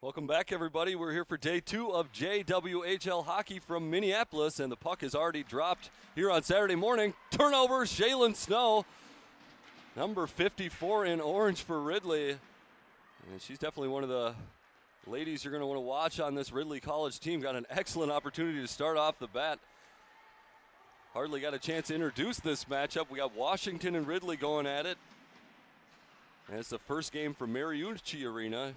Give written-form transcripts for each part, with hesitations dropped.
Welcome back, everybody. We're here for day 2 of JWHL hockey from Minneapolis, and the puck has already dropped here on Saturday morning. Turnover, Shaylin Snow, number 54 in orange for Ridley. And she's definitely one of the ladies you're going to want to watch on this Ridley College team. Got an excellent opportunity to start off the bat. Hardly got a chance to introduce this matchup. We got Washinton and Ridley going at it. And it's the first game from Mariucci Arena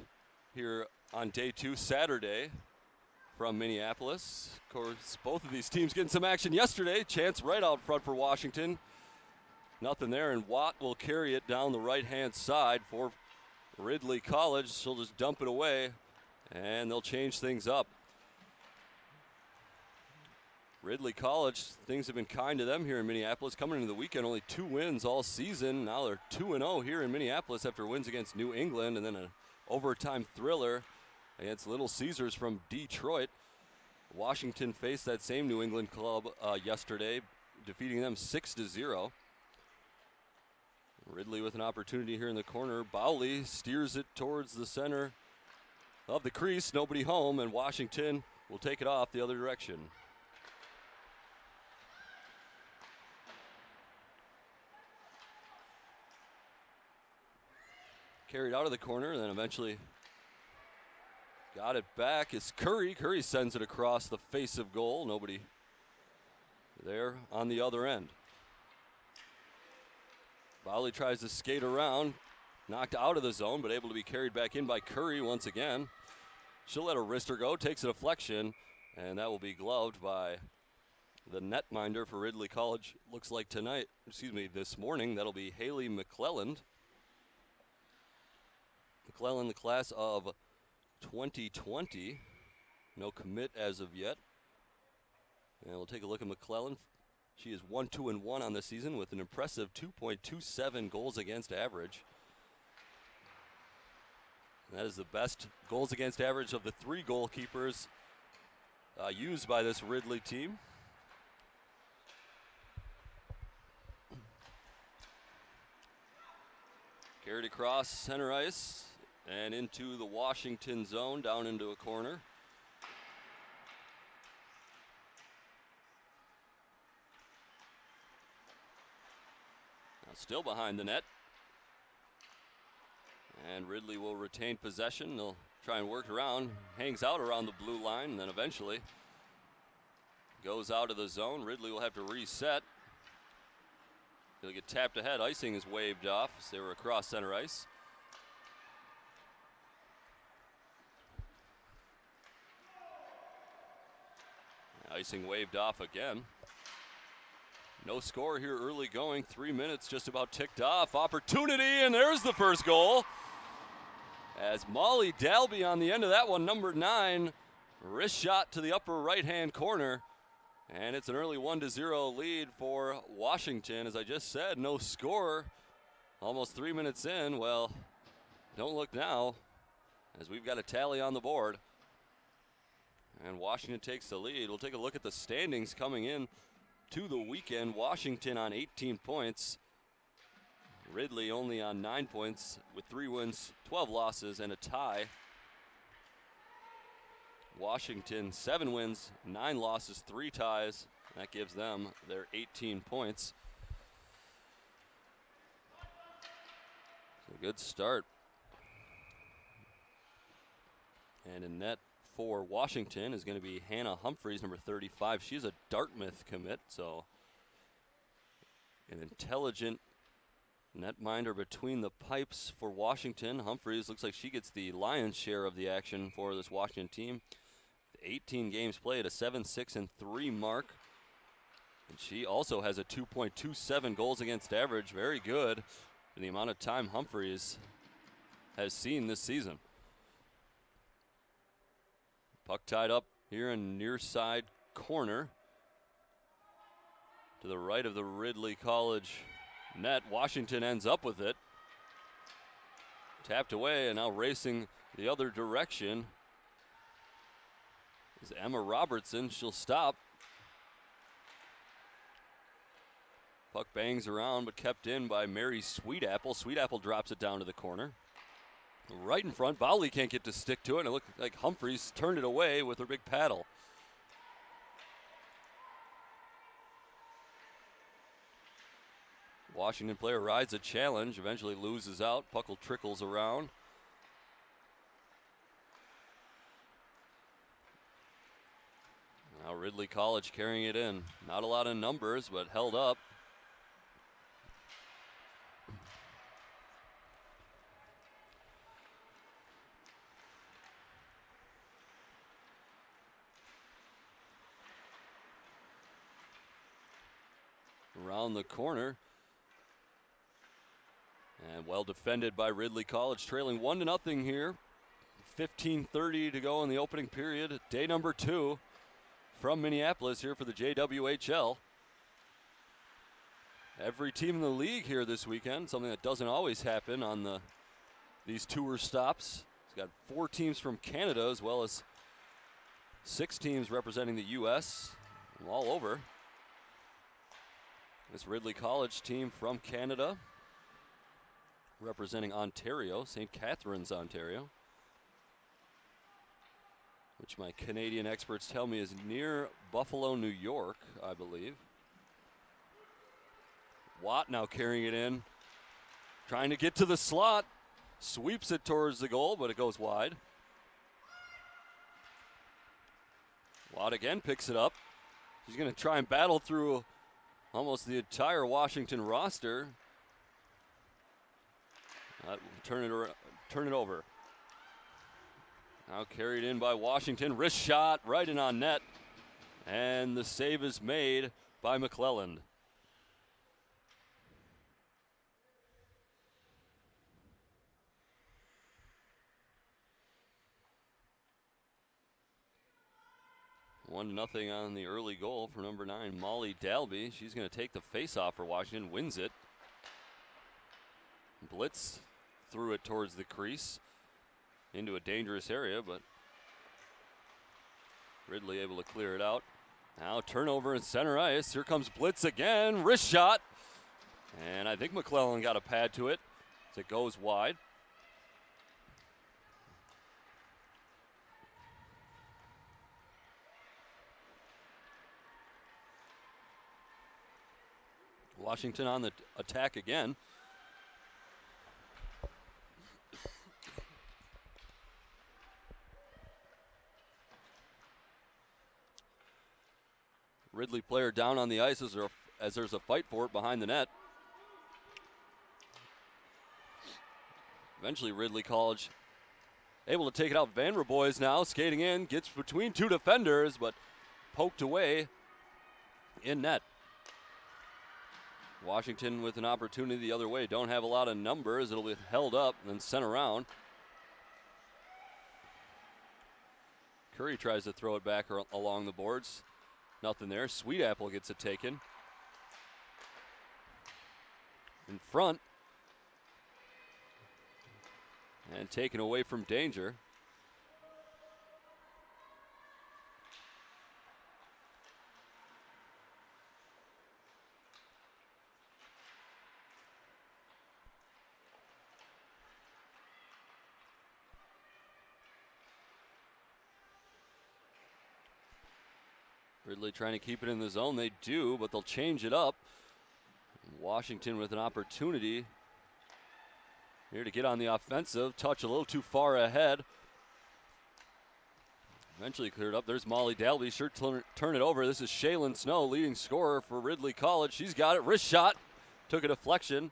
here on day 2, Saturday, from Minneapolis. Of course, both of these teams getting some action yesterday. Chance right out front for Washington. Nothing there, and Watt will carry it down the right-hand side for Ridley College. She'll just dump it away, and they'll change things up. Ridley College, things have been kind to them here in Minneapolis. Coming into the weekend, only 2 wins all season. Now they're 2-0 here in Minneapolis after wins against New England and then an overtime thriller against Little Caesars from Detroit. Washington faced that same New England club yesterday, defeating them 6-0. Ridley with an opportunity here in the corner. Bowley steers it towards the center of the crease. Nobody home, and Washington will take it off the other direction. Carried out of the corner, and then eventually got it back is Curry. Curry sends it across the face of goal. Nobody there on the other end. Bowley tries to skate around, knocked out of the zone, but able to be carried back in by Curry once again. She'll let her wrister go, takes a deflection, and that will be gloved by the netminder for Ridley College. Looks like this morning, that'll be Haley McClelland. McClellan, the class of 2020. No commit as of yet. And we'll take a look at McClellan. She is 1-2-1 on the season with an impressive 2.27 goals against average. And that is the best goals against average of the 3 goalkeepers used by this Ridley team. Carried across center ice and into the Washington zone, down into a corner. Now still behind the net. And Ridley will retain possession. They'll try and work around, hangs out around the blue line, and then eventually goes out of the zone. Ridley will have to reset. He'll get tapped ahead. Icing is waved off as they were across center ice. Icing waved off again. No score here early going. 3 minutes just about ticked off. Opportunity, and there's the first goal. As Molly Dalby on the end of that one, number 9, wrist shot to the upper right-hand corner. And it's an early 1-0 lead for Washington. As I just said, no score. Almost 3 minutes in. Well, don't look now, as we've got a tally on the board. And Washington takes the lead. We'll take a look at the standings coming in to the weekend. Washington on 18 points. Ridley only on 9 points with 3 wins, 12 losses, and a tie. Washington 7 wins, 9 losses, 3 ties. That gives them their 18 points. So a good start. And in net for Washington is going to be Hannah Humphreys, number 35. She's a Dartmouth commit, so an intelligent netminder between the pipes for Washington. Humphreys looks like she gets the lion's share of the action for this Washington team. 18 games played, a 7-6-3 mark. And she also has a 2.27 goals against average. Very good for the amount of time Humphreys has seen this season. Puck tied up here in near side corner to the right of the Ridley College net. Washington ends up with it. Tapped away, and now racing the other direction is Emma Robertson. She'll stop. Puck bangs around, but kept in by Mary Sweetapple. Sweetapple drops it down to the corner. right in front. Bowley can't get to stick to it, and it looked like Humphreys turned it away with her big paddle. Washington player rides a challenge, eventually loses out. Puckle trickles around. Now Ridley College carrying it in. Not a lot of numbers, but held up. Around the corner. And well defended by Ridley College, trailing 1-0 here. 15:30 to go in the opening period. Day number 2 from Minneapolis here for the JWHL. Every team in the league here this weekend, something that doesn't always happen on these tour stops. It's got 4 teams from Canada as well as 6 teams representing the U.S. all over. This Ridley College team from Canada, representing Ontario, St. Catharines, Ontario, which my Canadian experts tell me is near Buffalo, New York, I believe. Watt now carrying it in, trying to get to the slot, sweeps it towards the goal, but it goes wide. Watt again picks it up. She's going to try and battle through almost the entire Washington roster. Turn it over. Now carried in by Washington. Wrist shot right in on net. And the save is made by McClelland. One nothing on the early goal for number 9, Molly Dalby. She's going to take the face-off for Washington, wins it. Blitz threw it towards the crease into a dangerous area, but Ridley able to clear it out. Now turnover in center ice. Here comes Blitz again. Wrist shot. And I think McClelland got a pad to it as it goes wide. Washington on the attack again. Ridley player down on the ice as there's a fight for it behind the net. Eventually Ridley College able to take it out. Vanderboys now skating in, gets between 2 defenders, but poked away in net. Washington with an opportunity the other way. Don't have a lot of numbers. It'll be held up and then sent around. Curry tries to throw it back along the boards. Nothing there. Sweet Apple gets it taken. In front. And taken away from danger. Ridley trying to keep it in the zone. They do, but they'll change it up. Washington with an opportunity here to get on the offensive. Touch a little too far ahead. Eventually cleared up. There's Molly Dalby. Sure turn it over. This is Shaylin Snow, leading scorer for Ridley College. She's got it. Wrist shot. Took a deflection.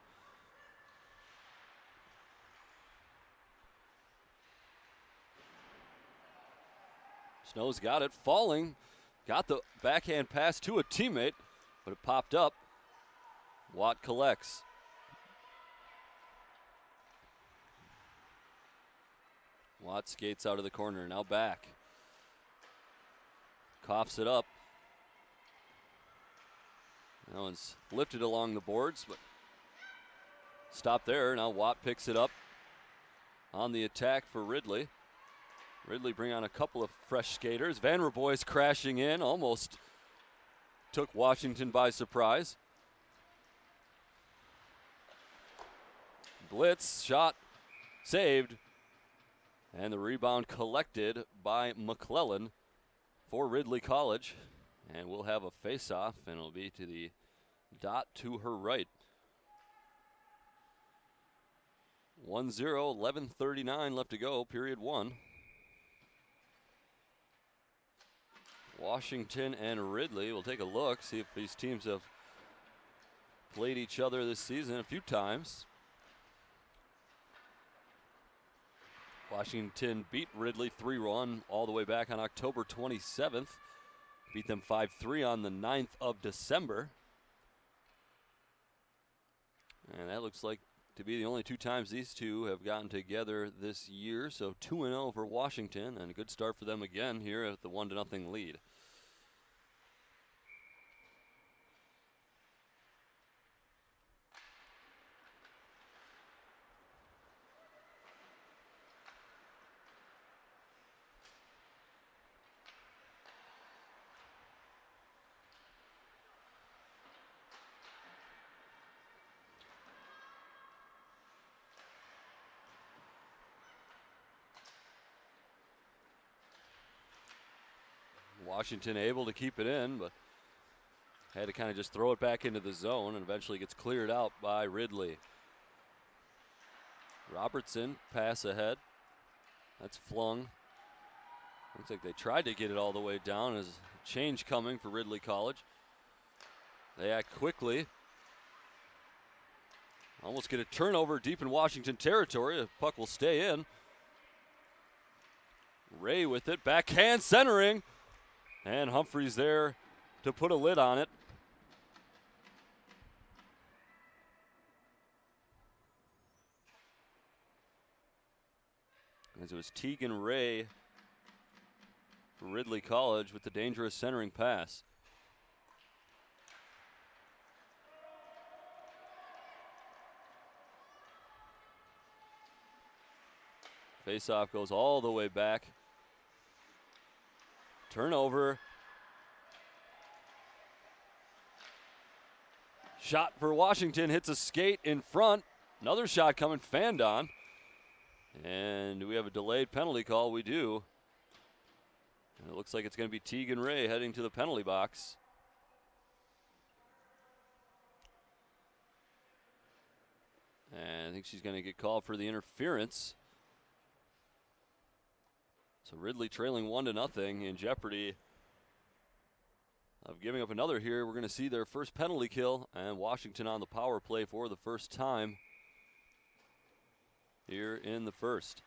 Snow's got it. Falling. Got the backhand pass to a teammate, but it popped up. Watt collects. Watt skates out of the corner, now back. Coughs it up. That one's lifted along the boards, but stopped there. Now Watt picks it up on the attack for Ridley. Ridley bring on a couple of fresh skaters. Vanderboys crashing in, almost took Washington by surprise. Blitz, shot, saved And the rebound collected by McClellan for Ridley College. And we'll have a face-off, and it'll be to the dot to her right. 1-0, 11:39 left to go, period one. Washington and Ridley. We'll take a look, see if these teams have played each other this season a few times. Washington beat Ridley 3-1 all the way back on October 27th. Beat them 5-3 on the 9th of December. And that looks like to be the only two times these two have gotten together this year. So 2-0 for Washington, and a good start for them again here at the 1-0 lead. Washington able to keep it in, but had to kind of just throw it back into the zone, and eventually gets cleared out by Ridley. Robertson, pass ahead. That's flung. Looks like they tried to get it all the way down. There's a change coming for Ridley College. They act quickly. Almost get a turnover deep in Washington territory. The puck will stay in. Ray with it, backhand centering. And Humphreys there to put a lid on it. As it was Tegan Ray for Ridley College with the dangerous centering pass. Faceoff goes all the way back. Turnover. Shot for Washington, hits a skate in front. Another shot coming, fanned on. And do we have a delayed penalty call? We do. And it looks like it's going to be Tegan Ray heading to the penalty box. And I think she's going to get called for the interference. So Ridley trailing 1-0 in jeopardy of giving up another here. We're going to see their first penalty kill, and Washington on the power play for the first time here in the first.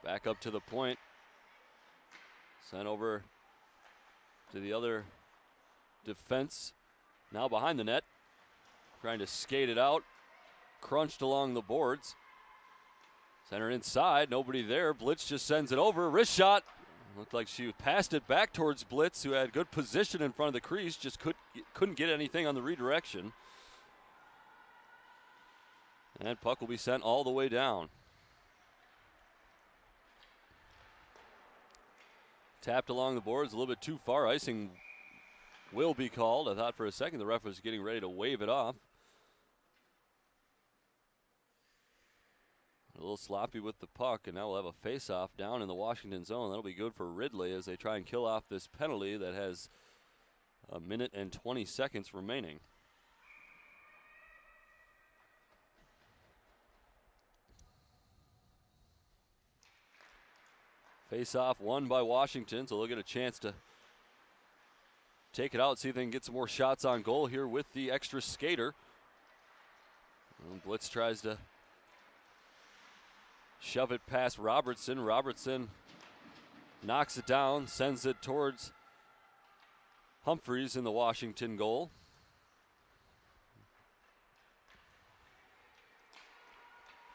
Back up to the point. Sent over to the other defense. Now behind the net. Trying to skate it out. Crunched along the boards. Center inside, nobody there. Blitz just sends it over. Wrist shot. Looked like she passed it back towards Blitz, who had good position in front of the crease. Just couldn't get anything on the redirection. And puck will be sent all the way down. Tapped along the boards a little bit too far. Icing will be called. I thought for a second the ref was getting ready to wave it off. A little sloppy with the puck, and now we'll have a face-off down in the Washington zone. That'll be good for Ridley as they try and kill off this penalty that has a minute and 20 seconds remaining. Face-off won by Washington, so they'll get a chance to take it out, see if they can get some more shots on goal here with the extra skater. And Blitz tries to shove it past Robertson. Robertson knocks it down, sends it towards Humphreys in the Washington goal.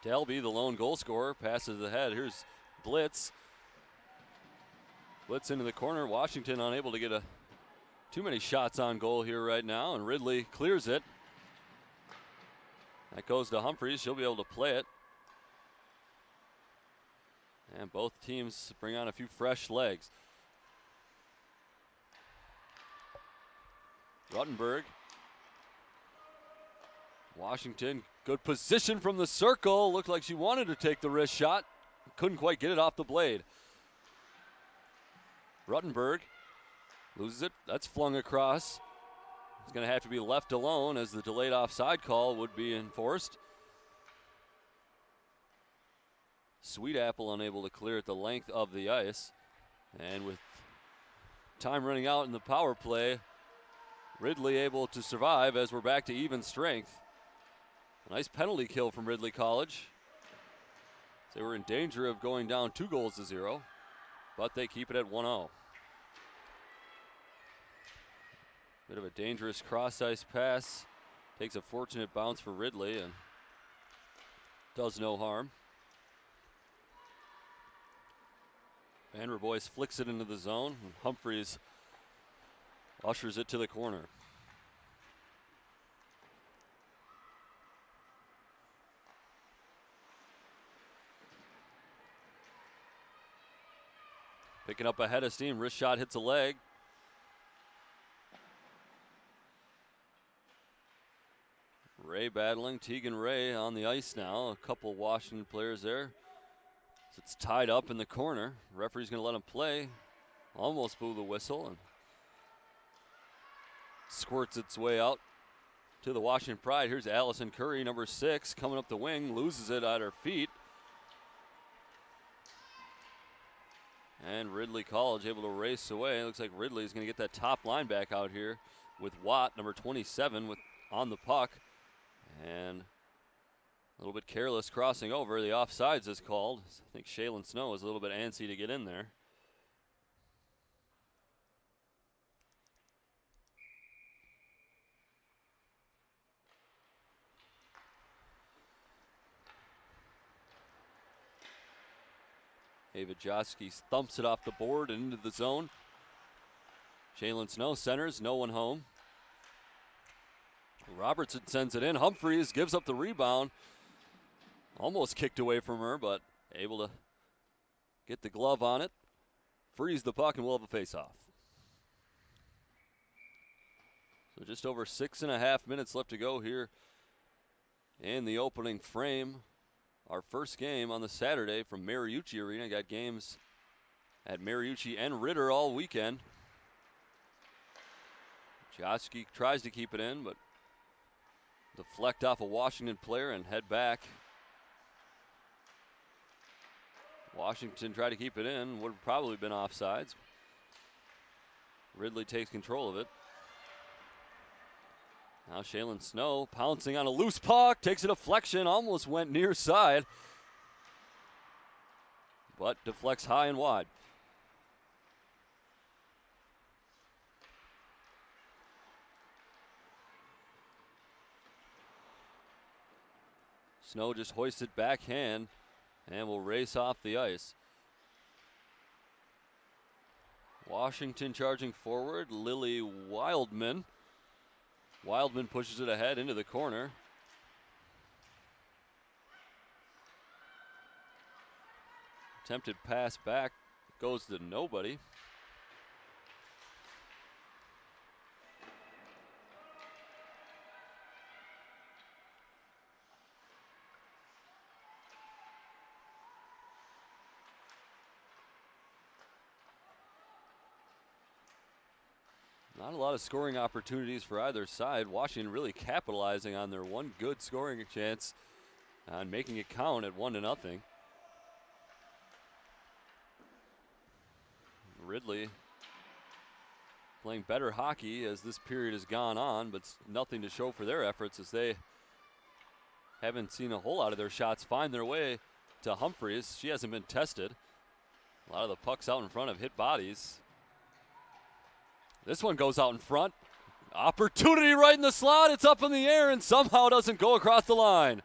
Dalby, the lone goal scorer, passes ahead. Here's Blitz. Blitz into the corner. Washington unable to get too many shots on goal here right now, and Ridley clears it. That goes to Humphreys. She'll be able to play it. And both teams bring on a few fresh legs. Ruttenberg Washington, good position from the circle. Looked like she wanted to take the wrist shot. Couldn't quite get it off the blade. Ruttenberg loses it. That's flung across. It's going to have to be left alone as the delayed offside call would be enforced. Sweet Apple unable to clear it the length of the ice. And with time running out in the power play, Ridley able to survive as we're back to even strength. A nice penalty kill from Ridley College. They were in danger of going down 2-0, but they keep it at 1-0. Bit of a dangerous cross-ice pass. Takes a fortunate bounce for Ridley and does no harm. Vanderboys flicks it into the zone, and Humphreys ushers it to the corner. Picking up a head of steam, wrist shot hits a leg. Ray battling, Tegan Ray on the ice now. A couple Washington players there. So it's tied up in the corner. Referee's gonna let him play. Almost blew the whistle and squirts its way out to the Washington Pride. Here's Allison Curry, number 6, coming up the wing, loses it at her feet. And Ridley College able to race away. It looks like Ridley's gonna get that top line back out here with Watt, number 27, on the puck. And a little bit careless crossing over. The offsides is called. I think Shaylin Snow is a little bit antsy to get in there. Ava Joski thumps it off the board and into the zone. Shaylin Snow centers, no one home. Robertson sends it in. Humphreys gives up the rebound. Almost kicked away from her, but able to get the glove on it. Frees the puck, and we'll have a face-off. So just over 6.5 minutes left to go here in the opening frame. Our first game on the Saturday from Mariucci Arena. Got games at Mariucci and Ritter all weekend. Joski tries to keep it in, but deflect off a Washington player and head back. Washington tried to keep it in, would have probably been offsides. Ridley takes control of it. Now Shaylin Snow pouncing on a loose puck, takes a deflection, almost went near side, but deflects high and wide. Snow just hoisted backhand and will race off the ice. Washington charging forward, Lily Wildman. Wildman pushes it ahead into the corner. Attempted pass back, goes to nobody. Not a lot of scoring opportunities for either side. Washington really capitalizing on their one good scoring chance and making it count at 1-0. Ridley playing better hockey as this period has gone on, but nothing to show for their efforts as they haven't seen a whole lot of their shots find their way to Humphreys. She hasn't been tested. A lot of the pucks out in front have hit bodies. This one goes out in front. Opportunity right in the slot. It's up in the air and somehow doesn't go across the line.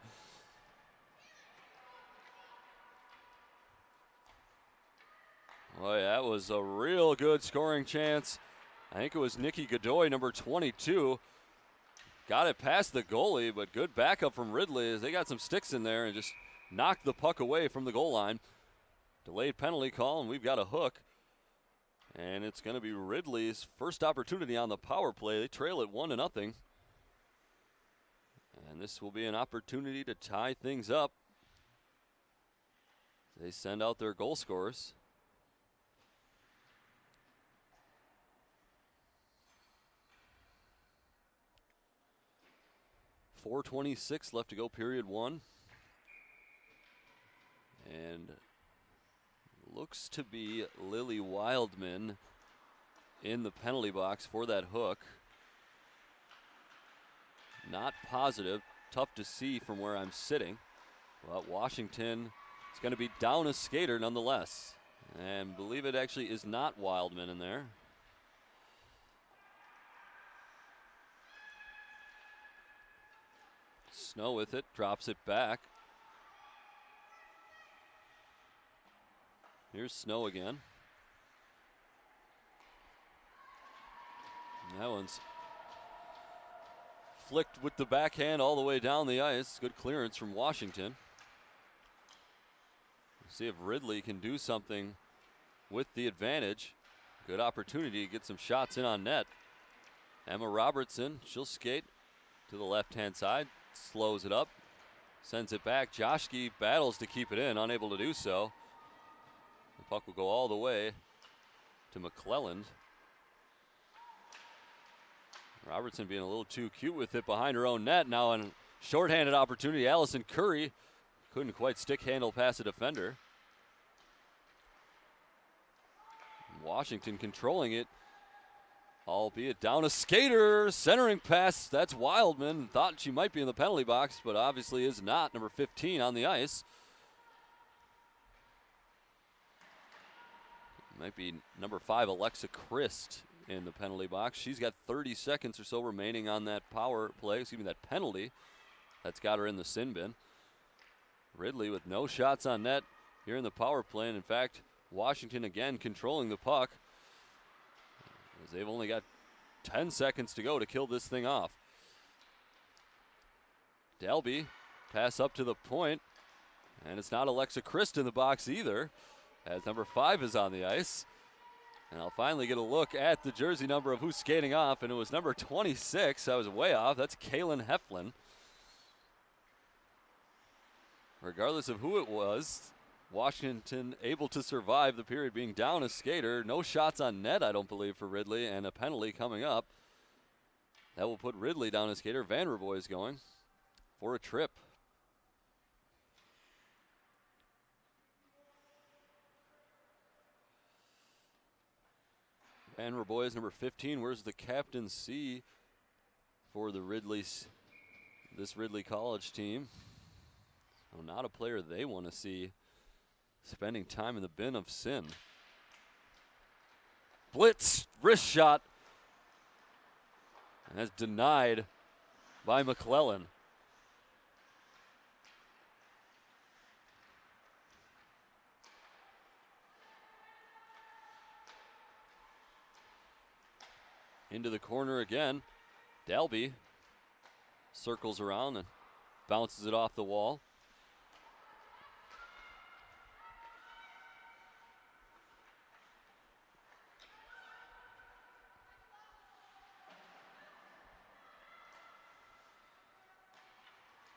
Boy, that was a real good scoring chance. I think it was Nikki Godoy, number 22. Got it past the goalie, but good backup from Ridley as they got some sticks in there and just knocked the puck away from the goal line. Delayed penalty call, and we've got a hook. And it's going to be Ridley's first opportunity on the power play. They trail it 1-0. And this will be an opportunity to tie things up. They send out their goal scorers. .426 left to go, period one. And looks to be Lily Wildman in the penalty box for that hook. Not positive, tough to see from where I'm sitting. But Washinton is going to be down a skater nonetheless. And believe it actually is not Wildman in there. Snow with it, drops it back. Here's Snow again. And that one's flicked with the backhand all the way down the ice. Good clearance from Washinton. See if Ridley can do something with the advantage. Good opportunity to get some shots in on net. Emma Robertson, she'll skate to the left-hand side, slows it up, sends it back. Joshke battles to keep it in, unable to do so. The puck will go all the way to McClelland. Robertson being a little too cute with it behind her own net. Now a shorthanded opportunity. Allison Curry couldn't quite stick handle past the defender. Washinton controlling it, albeit down a skater, centering pass. That's Wildman. Thought she might be in the penalty box, but obviously is not. Number 15 on the ice. Might be number 5, Alexa Christ, in the penalty box. She's got 30 seconds or so remaining on that power play, that penalty. That's got her in the sin bin. Ridley with no shots on net here in the power play, and in fact, Washinton again controlling the puck, as they've only got 10 seconds to go to kill this thing off. Delby, pass up to the point, and it's not Alexa Christ in the box either, as number 5 is on the ice. And I'll finally get a look at the jersey number of who's skating off, and it was number 26. I was way off. That's Kaylin Heflin. Regardless of who it was, Washinton able to survive the period being down a skater. No shots on net, I don't believe, for Ridley, and a penalty coming up. That will put Ridley down a skater. Vanderboy is going for a trip. Vanderboy is number 15. Where's the captaincy for the this Ridley College team? Well, not a player they want to see spending time in the bin of sin. Blitz, wrist shot, and that's denied by McClellan. Into the corner again. Dalby circles around and bounces it off the wall.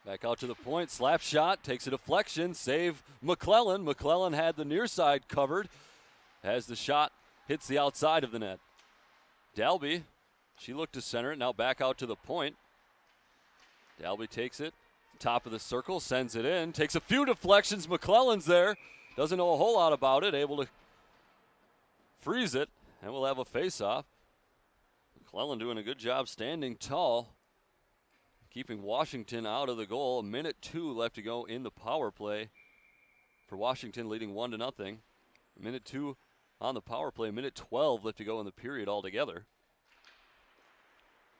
Back out to the point, slap shot, takes a deflection, save McClellan. McClellan had the near side covered as the shot hits the outside of the net. Dalby, she looked to center it, now back out to the point. Dalby takes it, top of the circle, sends it in, takes a few deflections. McClellan's there, doesn't know a whole lot about it, able to freeze it, and we'll have a face-off. McClellan doing a good job standing tall, keeping Washinton out of the goal. 1:02 left to go in the power play for Washinton, leading 1-0. 1:02 on the power play. 1:12 left to go in the period altogether.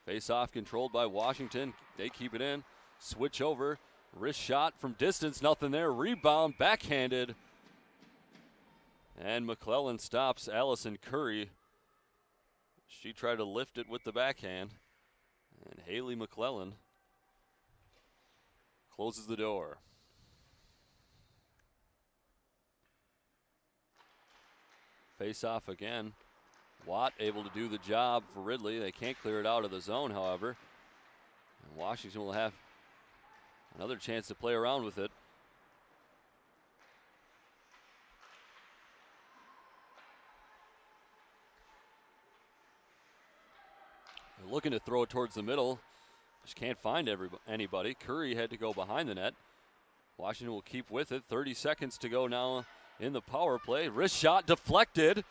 Face-off controlled by Washinton. They keep it in. Switch over. Wrist shot from distance. Nothing there. Rebound. Backhanded. And McClellan stops Allison Curry. She tried to lift it with the backhand. And Haley McClellan closes the door. Face off again. Watt able to do the job for Ridley. They can't clear it out of the zone, however. And Washinton will have Another chance to play around with it. They're looking to throw it towards the middle. Just can't find anybody. Curry had to go behind the net. Washington will keep with it. 30 seconds to go now in the power play. Wrist shot deflected.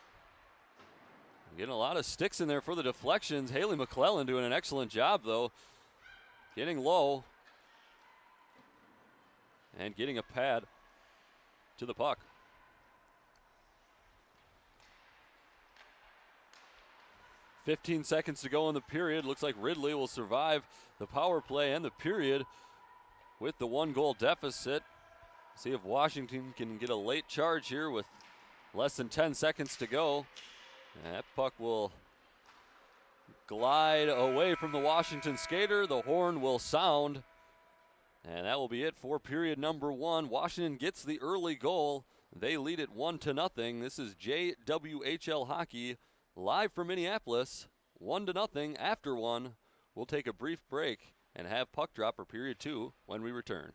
Getting a lot of sticks in there for the deflections. Haley McClellan doing an excellent job, though. Getting low and getting a pad to the puck. "15 seconds to go in the period. Looks like Ridley will survive the power play and the period with the 1-goal deficit. See if Washington can get a late charge here with less than 10 seconds to go. And that puck will glide away from the Washington skater. The horn will sound. And that will be it for period number 1. Washington gets the early goal. They lead it 1-0. This is JWHL Hockey live from Minneapolis. 1-0 after 1. We'll take a brief break and have puck drop for period 2 when we return.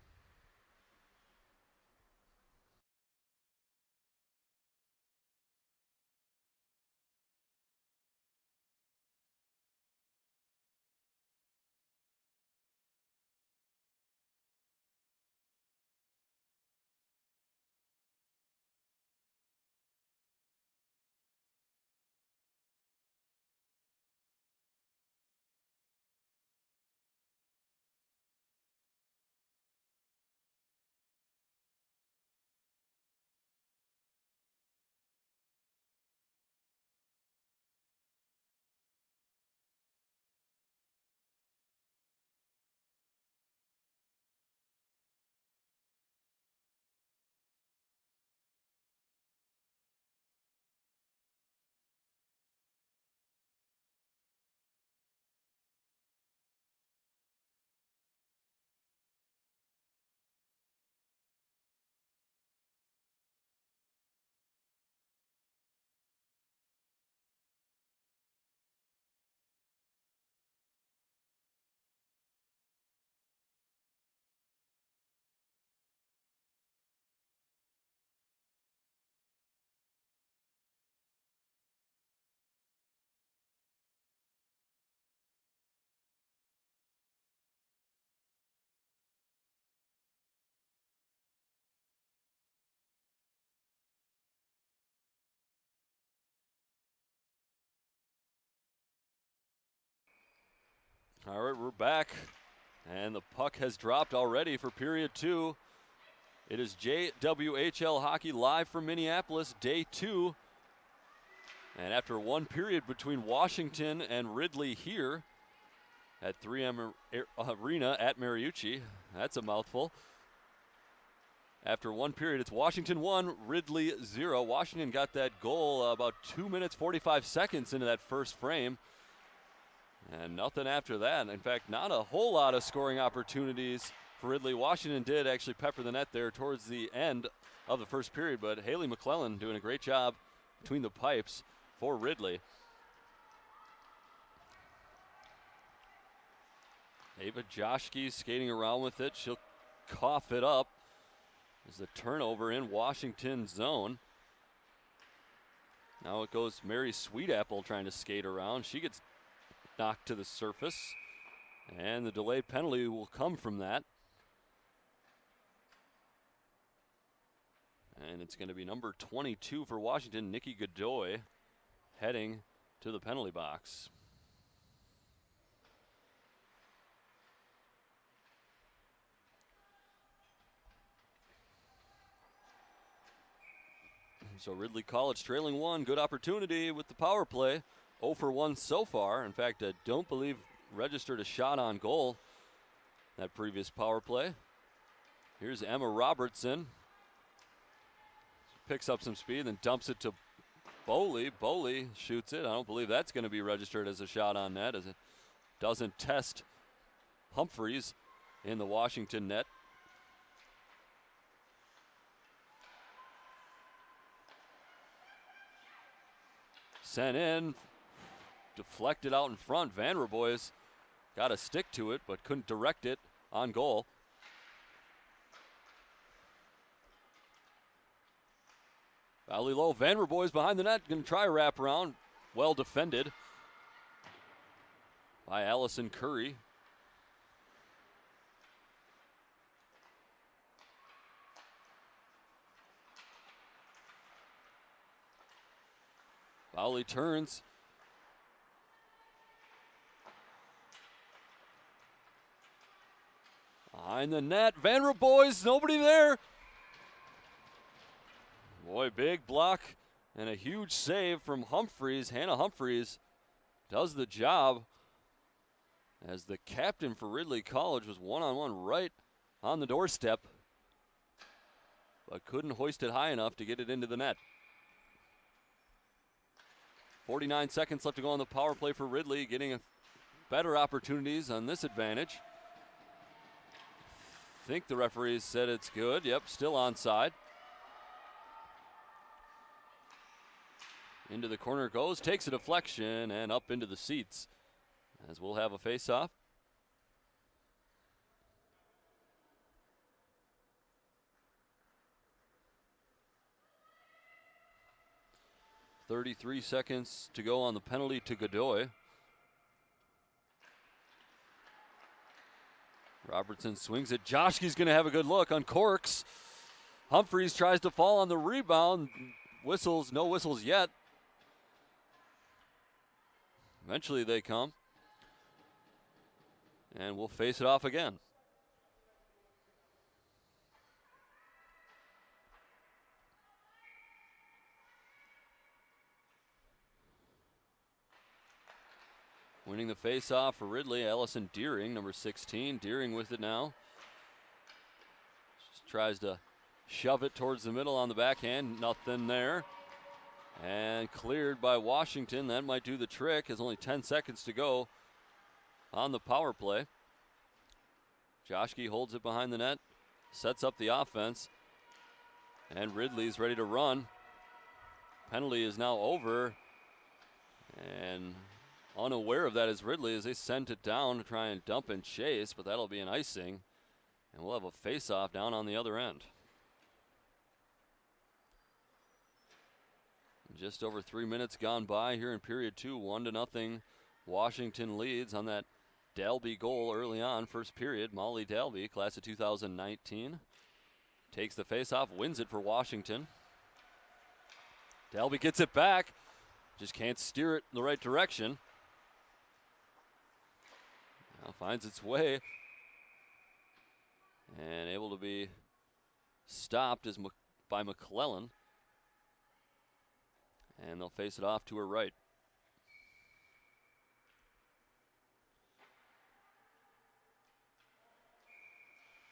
All right, we're back, and the puck has dropped already for period 2. It is JWHL Hockey live from Minneapolis, day 2. And after one period between Washington and Ridley here at 3M Arena at Mariucci, that's a mouthful. After one period, it's Washington 1, Ridley 0. Washington got that goal about 2 minutes, 45 seconds into that first frame. And nothing after that. In fact, not a whole lot of scoring opportunities for Ridley. Washington did actually pepper the net there towards the end of the first period, but Haley McClellan doing a great job between the pipes for Ridley. Ava Joschke skating around with it. She'll cough it up. There's a turnover in Washington's zone. Now it goes Mary Sweetapple trying to skate around. She gets knocked to the surface, and the delayed penalty will come from that. And it's going to be number 22 for Washington, Nikki Godoy, heading to the penalty box. So Ridley College trailing 1, good opportunity with the power play. 0 for 1 so far. In fact, I don't believe registered a shot on goal that previous power play. Here's Emma Robertson. Picks up some speed, then dumps it to Boley. Boley shoots it. I don't believe that's going to be registered as a shot on net, as it doesn't test Humphreys in the Washington net. Sent in. Deflected out in front. Vanderboys got a stick to it, but couldn't direct it on goal. Valley low. Vanderboys behind the net. Going to try a wraparound. Well defended by Allison Curry. Valley turns. Behind the net. Vanderboys. Nobody there. Boy, big block and a huge save from Humphreys. Hannah Humphreys does the job as the captain for Ridley College was one-on-one right on the doorstep, but couldn't hoist it high enough to get it into the net. 49 seconds left to go on the power play for Ridley, getting better opportunities on this advantage. I think the referees said it's good. Yep, still onside. Into the corner it goes, takes a deflection, and up into the seats as we'll have a face-off. .33 seconds to go on the penalty to Godoy. Robertson swings it. Joshke's going to have a good look on Corks. Humphreys tries to fall on the rebound. Whistles, no whistles yet. Eventually they come. And we'll face it off again. Winning the face-off for Ridley, Allison Deering, number 16. Deering with it now. Just tries to shove it towards the middle on the backhand. Nothing there. And cleared by Washinton. That might do the trick. There's only 10 seconds to go on the power play. Joshke holds it behind the net, sets up the offense, and Ridley's ready to run. Penalty is now over, and unaware of that is Ridley as they sent it down to try and dump and chase, but that'll be an icing, and we'll have a face-off down on the other end. Just over 3 minutes gone by here in period 2, 1-0. Washinton leads on that Dalby goal early on, first period. Molly Dalby, class of 2019, takes the face-off, wins it for Washinton. Dalby gets it back, just can't steer it in the right direction. Now finds its way and able to be stopped by McClellan. And they'll face it off to her right.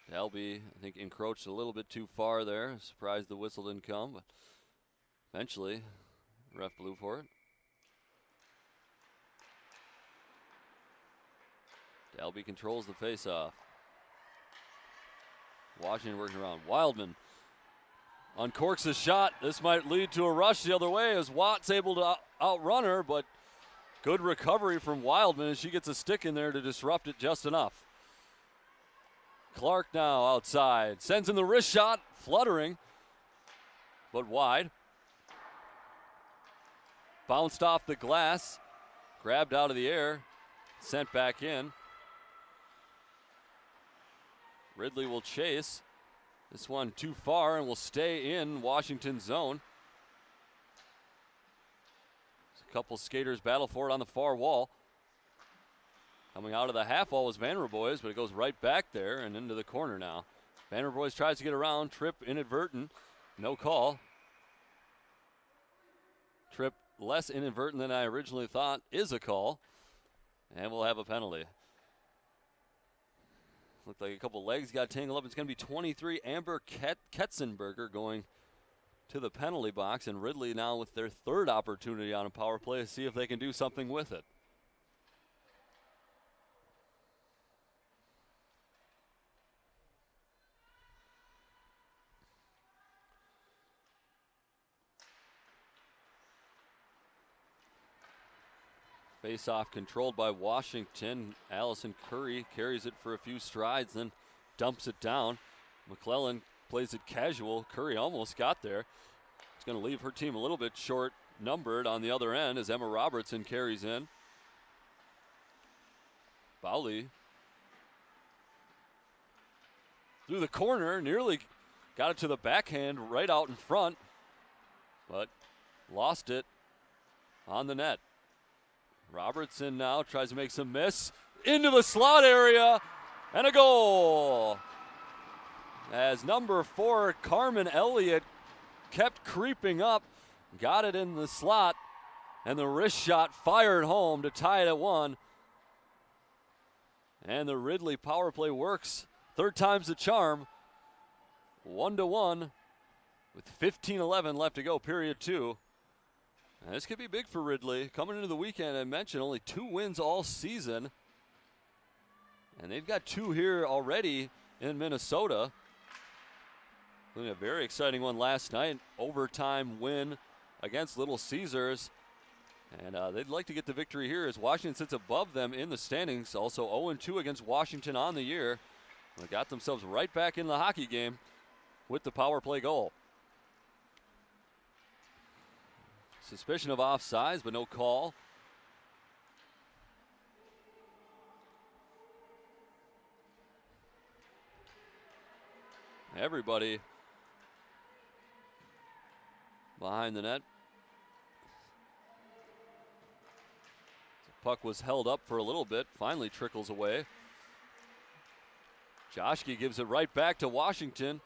Dalby, I think, encroached a little bit too far there. Surprised the whistle didn't come, but eventually, ref blew for it. Dalby controls the face-off. Washington working around. Wildman uncorks a shot. This might lead to a rush the other way as Watt's able to outrun her, but good recovery from Wildman as she gets a stick in there to disrupt it just enough. Clark now outside, sends in the wrist shot, fluttering, but wide. Bounced off the glass, grabbed out of the air, sent back in. Ridley will chase. This one too far and will stay in Washington's zone. There's a couple skaters battle for it on the far wall. Coming out of the half wall was Vanderboys, but it goes right back there and into the corner now. Vanderboys tries to get around, trip inadvertent, no call. Trip less inadvertent than I originally thought is a call, and we'll have a penalty. Looked like a couple legs got tangled up. It's going to be 23, Amber Ketzenberger going to the penalty box, and Ridley now with their third opportunity on a power play to see if they can do something with it. Face-off controlled by Washington. Allison Curry carries it for a few strides, then dumps it down. McClellan plays it casual. Curry almost got there. It's going to leave her team a little bit short numbered on the other end as Emma Robertson carries in. Bowley through the corner, nearly got it to the backhand right out in front, but lost it on the net. Robertson now tries to make some miss into the slot area, and a goal. As number 4, Carmen Elliott, kept creeping up, got it in the slot, and the wrist shot fired home to tie it at 1. And the Ridley power play works. Third time's the charm. 1-1 with 15:11 left to go, period 2. And this could be big for Ridley. Coming into the weekend, I mentioned only 2 wins all season. And they've got 2 here already in Minnesota. A very exciting one last night. Overtime win against Little Caesars. And they'd like to get the victory here as Washington sits above them in the standings. Also 0-2 against Washington on the year. They got themselves right back in the hockey game with the power play goal. Suspicion of offsides, but no call. Everybody behind the net. The puck was held up for a little bit, finally trickles away. Joshke gives it right back to Washington.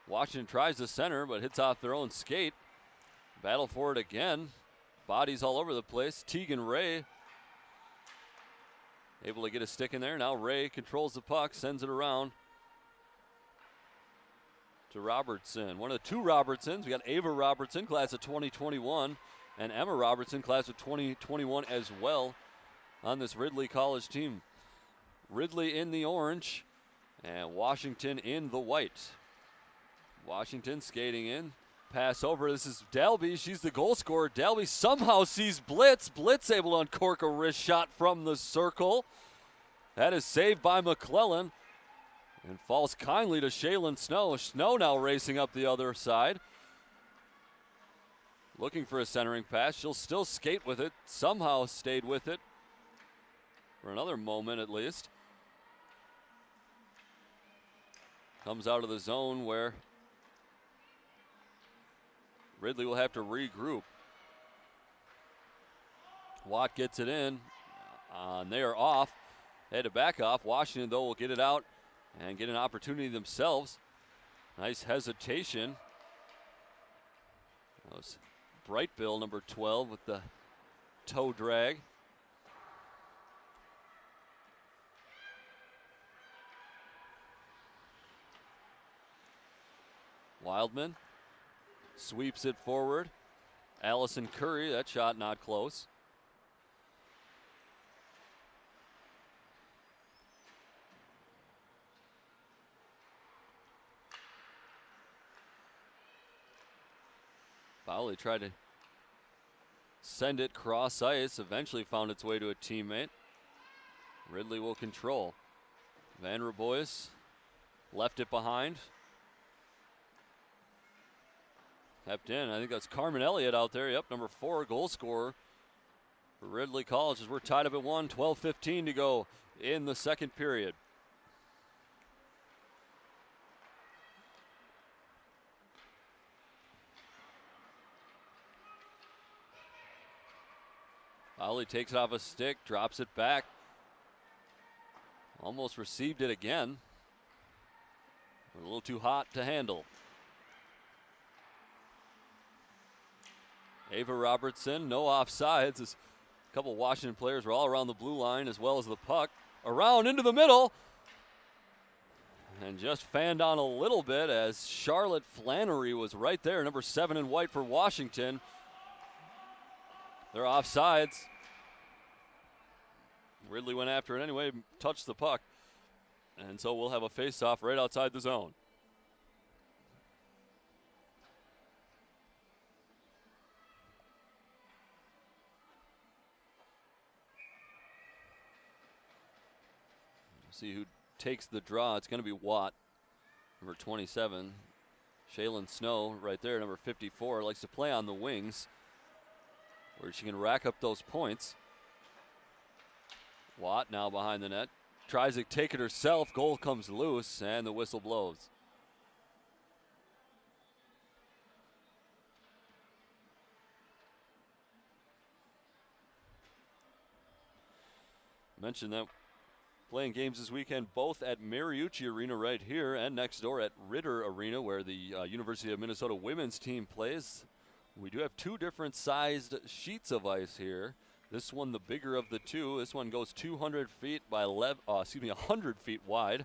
Washington tries to center, but hits off their own skate. Battle for it again. Bodies all over the place. Tegan Ray able to get a stick in there. Now Ray controls the puck, sends it around to Robertson. One of the 2 Robertsons. We got Ava Robertson, class of 2021, and Emma Robertson, class of 2021 as well on this Ridley College team. Ridley in the orange and Washington in the white. Washington skating in. Pass over. This is Dalby. She's the goal scorer. Dalby somehow sees Blitz. Blitz able to uncork a wrist shot from the circle. That is saved by McClellan and falls kindly to Shaylin Snow. Snow now racing up the other side. Looking for a centering pass. She'll still skate with it. Somehow stayed with it for another moment at least. Comes out of the zone where Ridley will have to regroup. Watt gets it in. They are off. They had to back off. Washington, though, will get it out and get an opportunity themselves. Nice hesitation. That was Bright Bill, number 12, with the toe drag. Wildman sweeps it forward. Allison Curry, that shot not close. Bowley tried to send it cross ice, eventually found its way to a teammate. Ridley will control. Van Rebois left it behind. Kept in. I think that's Carmen Elliott out there. Yep, number 4, goal scorer for Ridley College as we're tied up at 1. 12:15 to go in the second period. Ollie takes it off a stick, drops it back. Almost received it again. A little too hot to handle. Ava Robertson, no offsides. As a couple Washington players were all around the blue line as well as the puck. Around into the middle. And just fanned on a little bit as Charlotte Flannery was right there. Number 7 in white for Washington. They're offsides. Ridley went after it anyway, touched the puck. And so we'll have a face-off right outside the zone. See who takes the draw. It's going to be Watt, number 27. Shaylin Snow right there, number 54, likes to play on the wings where she can rack up those points. Watt now behind the net. Tries to take it herself. Goal comes loose, and the whistle blows. Mentioned that playing games this weekend both at Mariucci Arena right here and next door at Ritter Arena where the University of Minnesota women's team plays. We do have two different sized sheets of ice here. This one the bigger of the two. This one goes 200 feet by 100 feet wide,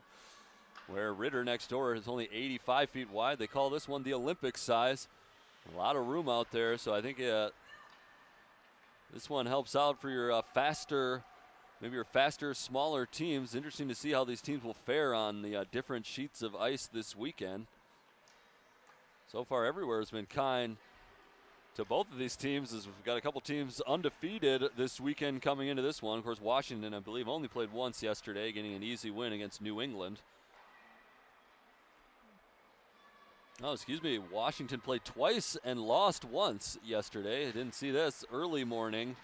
where Ritter next door is only 85 feet wide. They call this one the Olympic size. A lot of room out there, so I think this one helps out for your faster, smaller teams. Interesting to see how these teams will fare on the different sheets of ice this weekend. So far, everywhere has been kind to both of these teams, as we've got a couple teams undefeated this weekend coming into this one. Of course, Washington, I believe, only played once yesterday, getting an easy win against New England. Oh, excuse me, Washington played twice and lost once yesterday. I didn't see this. Early morning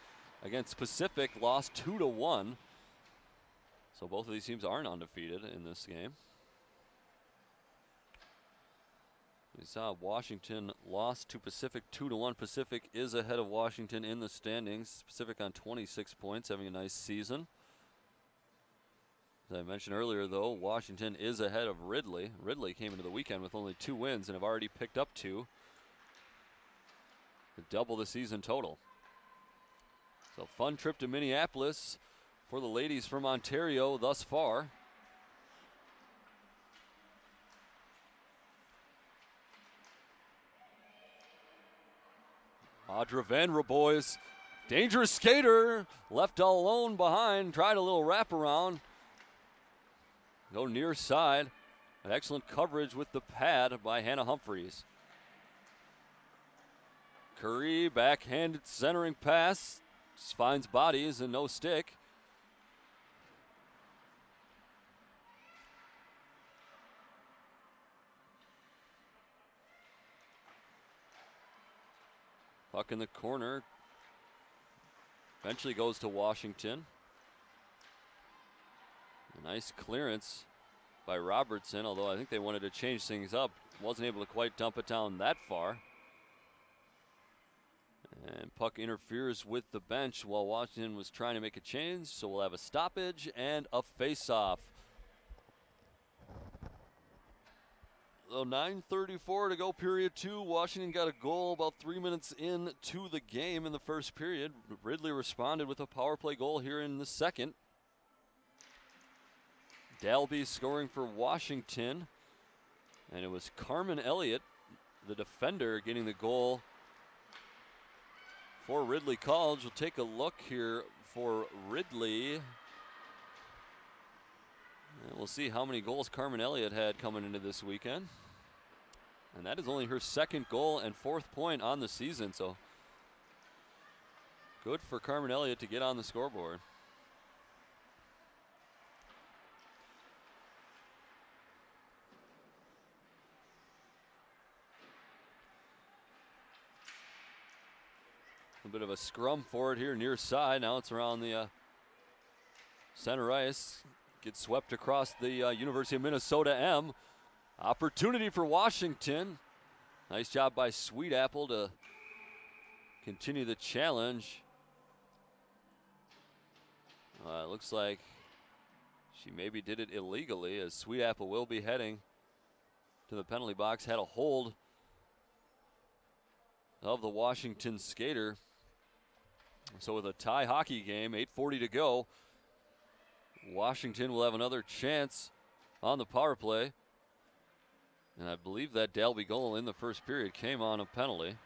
against Pacific, lost 2-1. So both of these teams aren't undefeated in this game. We saw Washington lost to Pacific 2-1. Pacific is ahead of Washington in the standings. Pacific on 26 points, having a nice season. As I mentioned earlier, though, Washington is ahead of Ridley. Ridley came into the weekend with only 2 wins and have already picked up 2. Double the season total. So fun trip to Minneapolis for the ladies from Ontario thus far. Audra Vanra, boys. Dangerous skater. Left all alone behind. Tried a little wraparound. Go near side. An excellent coverage with the pad by Hannah Humphreys. Curry, backhanded centering pass. Just finds bodies and no stick. Puck in the corner. Eventually goes to Washington. A nice clearance by Robertson, although I think they wanted to change things up. Wasn't able to quite dump it down that far. And puck interferes with the bench while Washington was trying to make a change, so we'll have a stoppage and a face-off. So 9:34 to go, period 2. Washington got a goal about 3 minutes into the game in the first period. Ridley responded with a power play goal here in the second. Dalby scoring for Washington. And it was Carmen Elliott, the defender, getting the goal for Ridley College. We'll take a look here for Ridley. And we'll see how many goals Carmen Elliott had coming into this weekend. And that is only her second goal and 4th point on the season. So good for Carmen Elliott to get on the scoreboard. A bit of a scrum for it here near side. Now it's around the center ice. Gets swept across the University of Minnesota M. Opportunity for Washington. Nice job by Sweet Apple to continue the challenge. It looks like she maybe did it illegally, as Sweet Apple will be heading to the penalty box. Had a hold of the Washington skater. So with a tie hockey game, 8:40 to go, Washington will have another chance on the power play. And I believe that Dalby goal in the first period came on a penalty.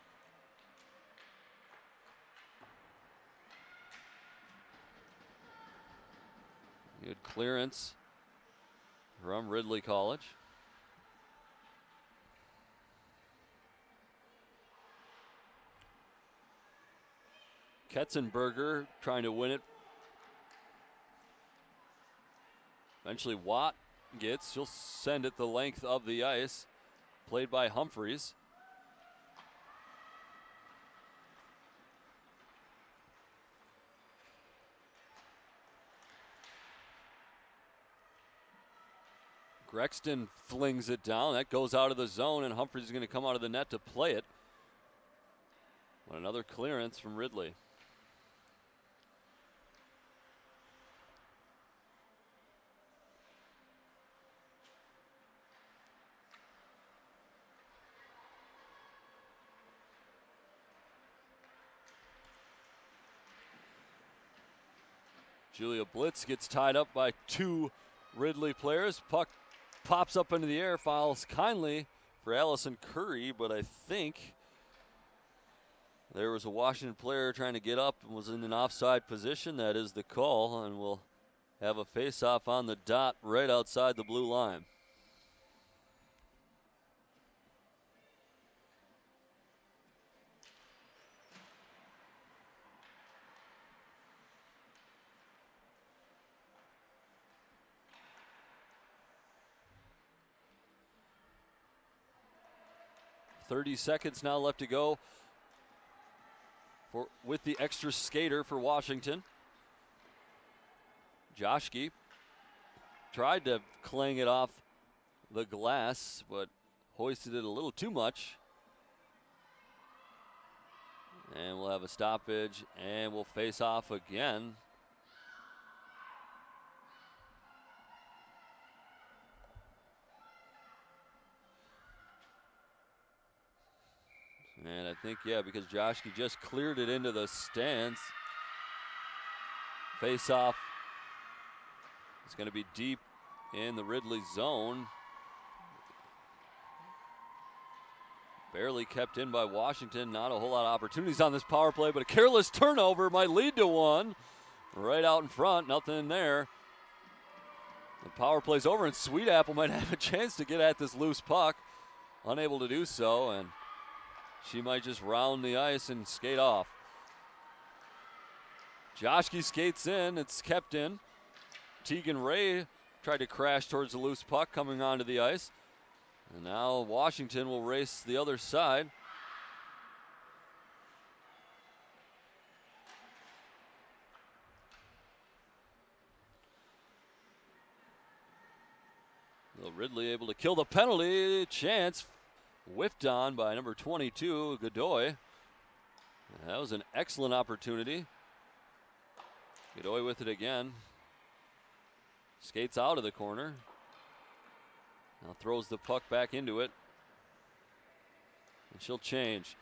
Good clearance from Ridley College. Ketzenberger trying to win it. Eventually Watt gets, she'll send it the length of the ice. played by Humphreys. Grexton flings it down. That goes out of the zone, and Humphreys is going to come out of the net to play it. But another clearance from Ridley. Julia Blitz gets tied up by two Ridley players. Puck pops up into the air, fouls kindly for Allison Curry, but I think there was a Washington player trying to get up and was in an offside position. That is the call, and we'll have a face-off on the dot right outside the blue line. .30 seconds now left to go with the extra skater for Washington. Joshke tried to clang it off the glass, but hoisted it a little too much. And we'll have a stoppage, and we'll face off again. And I think, yeah, because Joshke just cleared it into the stands. Face-off is going to be deep in the Ridley zone. Barely kept in by Washington. Not a whole lot of opportunities on this power play, but a careless turnover might lead to one. Right out in front, nothing in there. The power play's over, and Sweet Apple might have a chance to get at this loose puck. Unable to do so, and she might just round the ice and skate off. Joshke skates in. It's kept in. Tegan Ray tried to crash towards the loose puck coming onto the ice. And now Washington will race the other side. Well, Ridley able to kill the penalty. Chance whiffed on by number 22, Godoy. That was an excellent opportunity. Godoy with it again. Skates out of the corner. Now throws the puck back into it. And she'll change.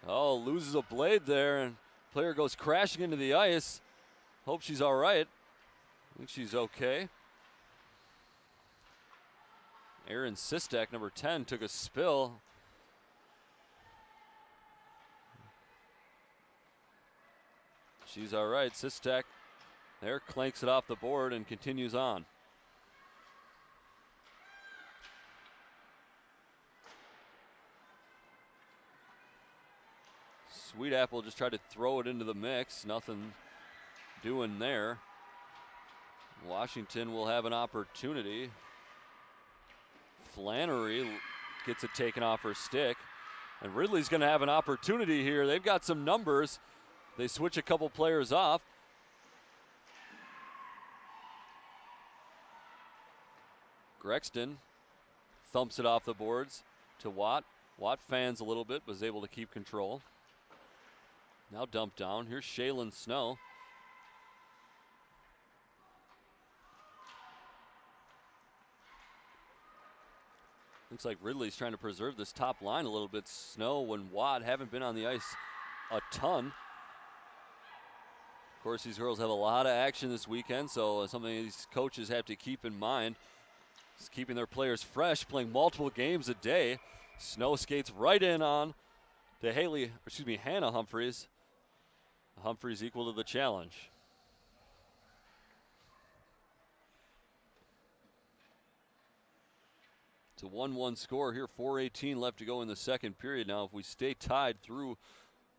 Oh, loses a blade there, and player goes crashing into the ice. Hope she's all right. I think she's okay. Erin Sistek, number 10, took a spill. She's all right. Sistek there clanks it off the board and continues on. Sweet Apple just tried to throw it into the mix. Nothing doing there. Washington will have an opportunity. Flannery gets it taken off her stick. And Ridley's going to have an opportunity here. They've got some numbers. They switch a couple players off. Grexton thumps it off the boards to Watt. Watt fans a little bit, was able to keep control. Now dumped down. Here's Shaylin Snow. Looks like Ridley's trying to preserve this top line a little bit. Snow and Watt haven't been on the ice a ton. Of course, these girls have a lot of action this weekend, so something these coaches have to keep in mind is keeping their players fresh, playing multiple games a day. Snow skates right in on to Hannah Humphreys. Humphreys equal to the challenge. It's a 1-1 score here, 4:18 left to go in the second period. Now, if we stay tied through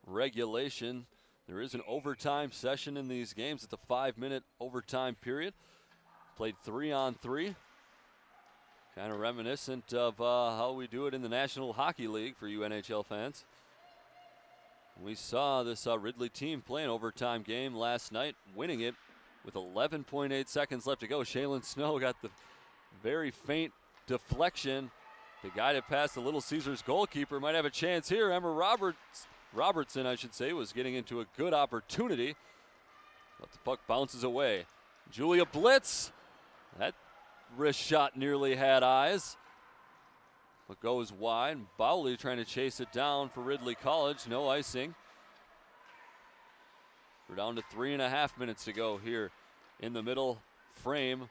regulation, there is an overtime session in these games. It's a 5-minute overtime period. Played 3-on-3. Kind of reminiscent of how we do it in the National Hockey League for you NHL fans. We saw this Ridley team play an overtime game last night, winning it with 11.8 seconds left to go. Shaylin Snow got the very faint deflection to guide it past the Little Caesars goalkeeper. Might have a chance here. Emma Robertson, I should say, was getting into a good opportunity, but the puck bounces away. Julia Blitz, that wrist shot nearly had eyes, but goes wide. Bowley trying to chase it down for Ridley College. No icing. We're down to 3.5 minutes to go here in the middle frame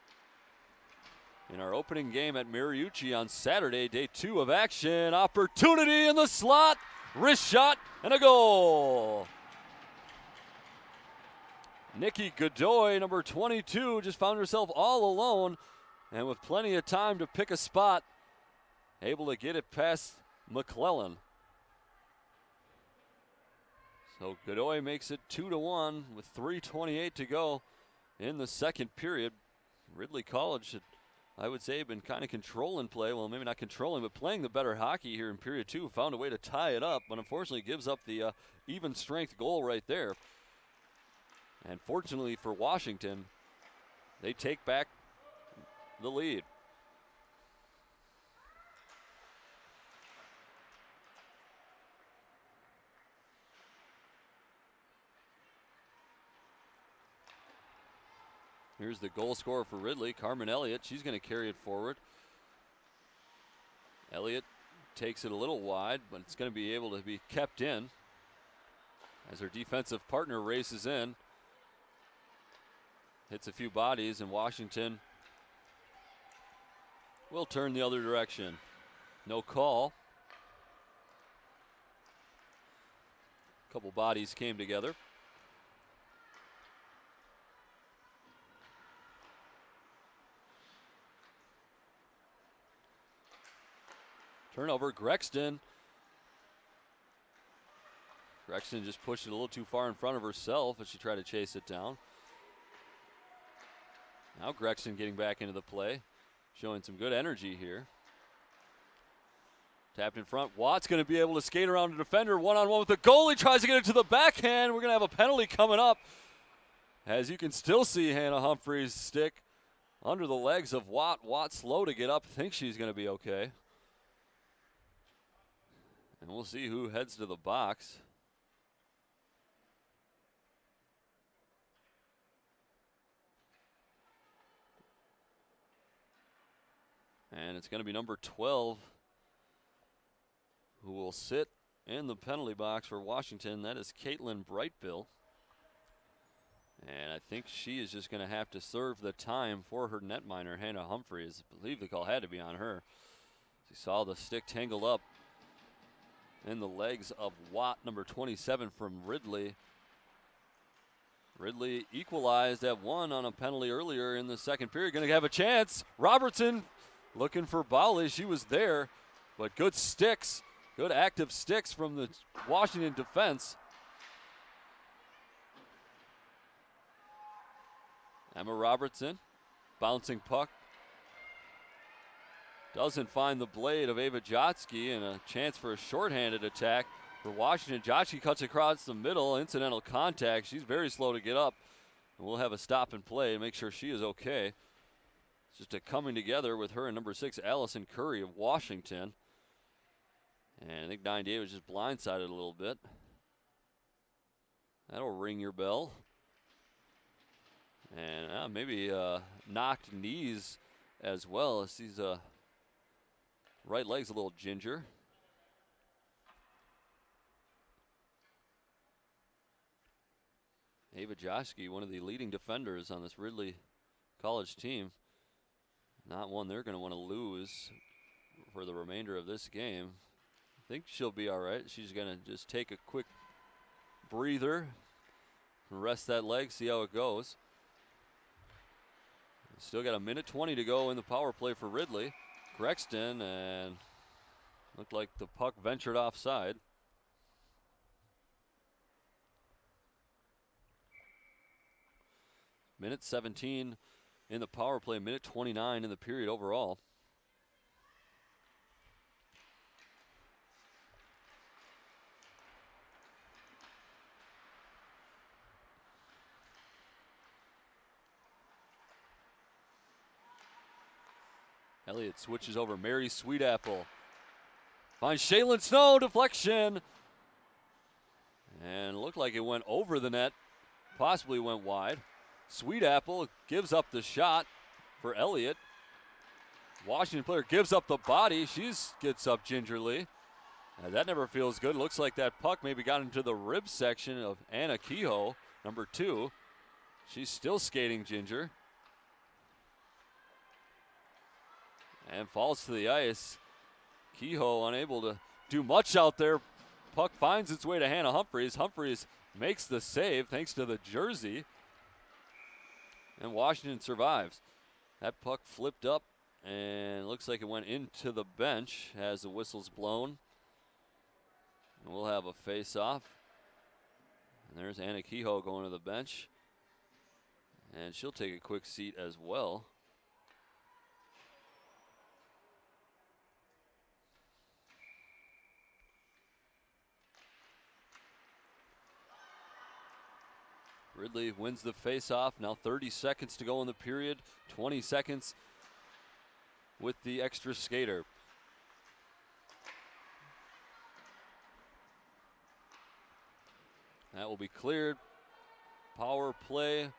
in our opening game at Mariucci on Saturday, day 2 of action. Opportunity in the slot, wrist shot, and a goal. Nikki Godoy, number 22, just found herself all alone, and with plenty of time to pick a spot, able to get it past McClellan. So Godoy makes it 2-1 with 3:28 to go in the second period. Ridley College had, I would say, been kind of controlling play. Well, maybe not controlling, but playing the better hockey here in period 2. Found a way to tie it up, but unfortunately gives up the even strength goal right there. And fortunately for Washington, they take back the lead. Here's the goal scorer for Ridley, Carmen Elliott. She's going to carry it forward. Elliott takes it a little wide, but it's going to be able to be kept in as her defensive partner races in. Hits a few bodies, and Washington will turn the other direction. No call. A couple bodies came together. Turnover, Grexton. Grexton just pushed it a little too far in front of herself as she tried to chase it down. Now Grexton getting back into the play, showing some good energy here. Tapped in front. Watt's going to be able to skate around the defender one-on-one with the goalie. Tries to get it to the backhand. We're going to have a penalty coming up. As you can still see Hannah Humphreys' stick under the legs of Watt. Watt slow to get up. Thinks she's going to be okay. And we'll see who heads to the box. And it's going to be number 12 who will sit in the penalty box for Washington. That is Caitlin Brightbill. And I think she is just going to have to serve the time for her netminder, Hannah Humphreys. I believe the call had to be on her. She saw the stick tangled up in the legs of Watt, number 27 from Ridley. Ridley equalized at 1 on a penalty earlier in the second period. Going to have a chance. Robertson looking for Bowley. She was there, but good sticks, good active sticks from the Washington defense. Emma Robertson, bouncing puck. Doesn't find the blade of Ava Jotsky, and a chance for a shorthanded attack for Washington. Jotsky cuts across the middle, incidental contact. She's very slow to get up. And we'll have a stop and play to make sure she is okay. It's just a coming together with her and number 6, Allison Curry of Washington. And I think 98 was just blindsided a little bit. That'll ring your bell. And maybe knocked knees as well. As these right leg's a little ginger. Ava Joshke, one of the leading defenders on this Ridley College team. Not one they're going to want to lose for the remainder of this game. I think she'll be all right. She's going to just take a quick breather, rest that leg, see how it goes. Still got a minute 20 to go in the power play for Ridley. Grexton, and looked like the puck ventured offside. Minute 17 in the power play, minute 29 in the period overall. Elliott switches over. Mary Sweetapple finds Shaylin Snow, deflection. And looked like it went over the net, possibly went wide. Sweetapple gives up the shot for Elliott. Washington player gives up the body. She gets up gingerly. That never feels good. Looks like that puck maybe got into the rib section of Anna Kehoe, number 2. She's still skating ginger. And falls to the ice. Kehoe unable to do much out there. Puck finds its way to Hannah Humphreys. Humphreys makes the save thanks to the jersey. And Washington survives. That puck flipped up and looks like it went into the bench as the whistle's blown. And we'll have a face-off. And there's Anna Kehoe going to the bench. And she'll take a quick seat as well. Ridley wins the face-off. Now 30 seconds to go in the period. 20 seconds with the extra skater. That will be cleared. Power play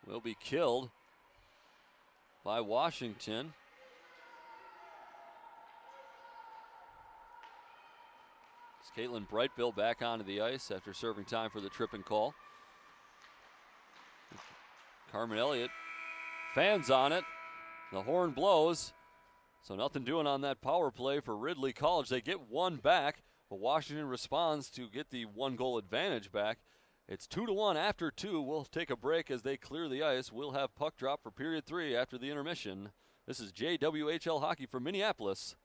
will be killed by Washington. It's Caitlin Brightbill back onto the ice after serving time for the tripping call. Carmen Elliott fans on it. The horn blows. So nothing doing on that power play for Ridley College. They get one back, but Washington responds to get the 1-goal advantage back. It's 2-1 after 2. We'll take a break as they clear the ice. We'll have puck drop for period 3 after the intermission. This is JWHL Hockey from Minneapolis.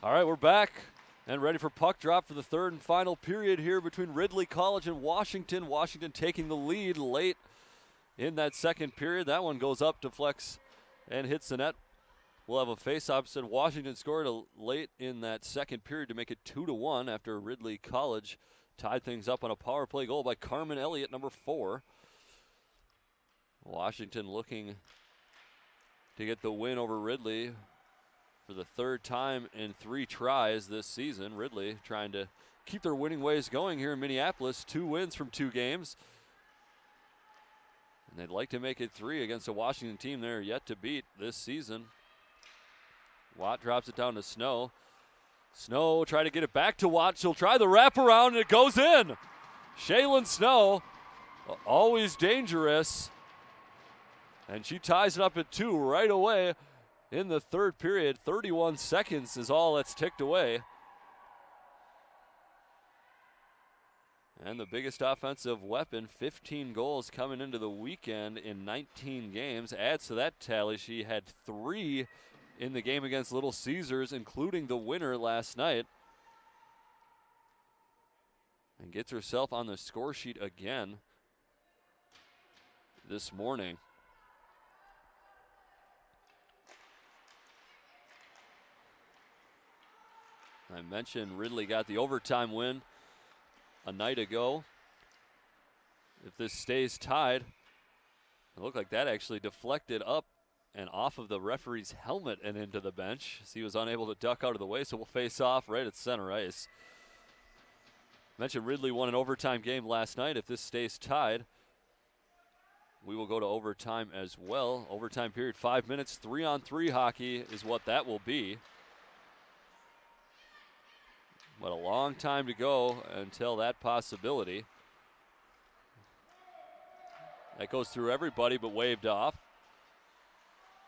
All right, we're back and ready for puck drop for the third and final period here between Ridley College and Washington. Washington taking the lead late in that second period. That one goes up, deflects, and hits the net. We'll have a face-off. Said Washington scored late in that second period to make it 2-1 after Ridley College tied things up on a power play goal by Carmen Elliott, number 4. Washington looking to get the win over Ridley for the third time in 3 tries this season. Ridley trying to keep their winning ways going here in Minneapolis. 2 wins from 2 games. And they'd like to make it 3 against a Washington team they're yet to beat this season. Watt drops it down to Snow. Snow try to get it back to Watt. She'll try the wraparound, and it goes in. Shaylin Snow, always dangerous. And she ties it up at 2 right away in the third period. 31 seconds is all that's ticked away. And the biggest offensive weapon, 15 goals coming into the weekend in 19 games. Adds to that tally, she had 3 in the game against Little Caesars, including the winner last night. And gets herself on the score sheet again this morning. I mentioned Ridley got the overtime win a night ago. If this stays tied, it looked like that actually deflected up and off of the referee's helmet and into the bench. So he was unable to duck out of the way, so we'll face off right at center ice. Mentioned Ridley won an overtime game last night. If this stays tied, we will go to overtime as well. Overtime period, 5 minutes, 3-on-3 hockey is what that will be. But a long time to go until that possibility. That goes through everybody but waved off.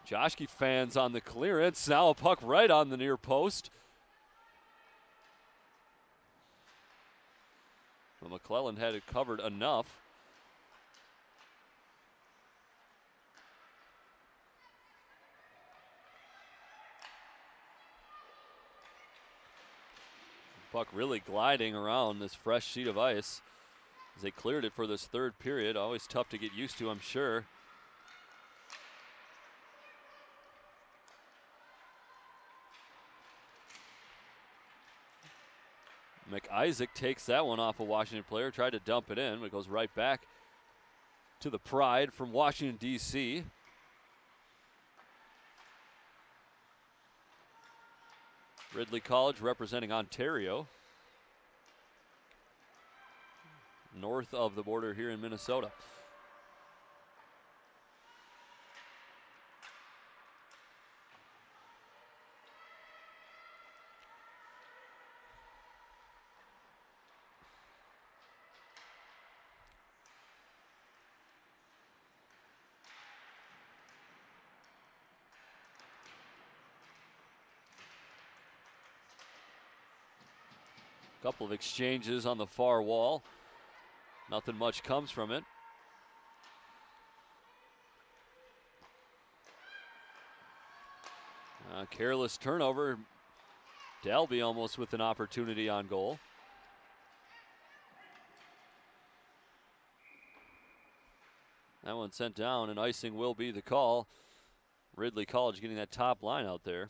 Joshke fans on the clearance. Now a puck right on the near post. But McClellan had it covered enough. Puck really gliding around this fresh sheet of ice as they cleared it for this third period. Always tough to get used to, I'm sure. McIsaac takes that one off a Washington player, tried to dump it in, but it goes right back to the Pride from Washington, D.C. Ridley College representing Ontario, north of the border here in Minnesota. Couple of exchanges on the far wall. Nothing much comes from it. Careless turnover. Dalby almost with an opportunity on goal. That one sent down, and icing will be the call. Ridley College getting that top line out there.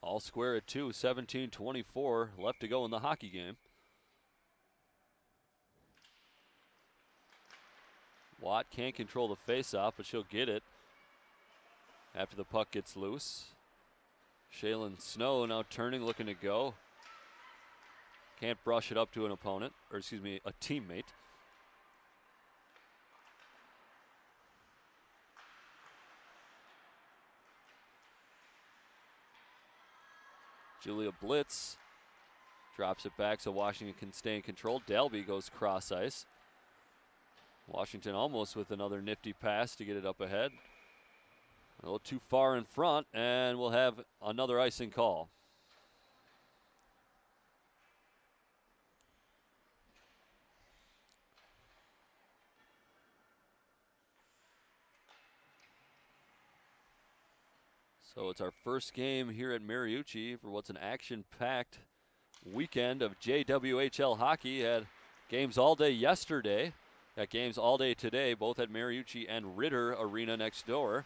All square at 2, 17-24 left to go in the hockey game. Watt can't control the faceoff, but she'll get it after the puck gets loose. Shaylin Snow now turning, looking to go. Can't brush it up to an opponent, or excuse me, a teammate. Julia Blitz drops it back so Washington can stay in control. Dalby goes cross ice. Washington almost with another nifty pass to get it up ahead. A little too far in front, and we'll have another icing call. So it's our first game here at Mariucci for what's an action-packed weekend of JWHL hockey. Had games all day yesterday. Got games all day today, both at Mariucci and Ritter Arena next door.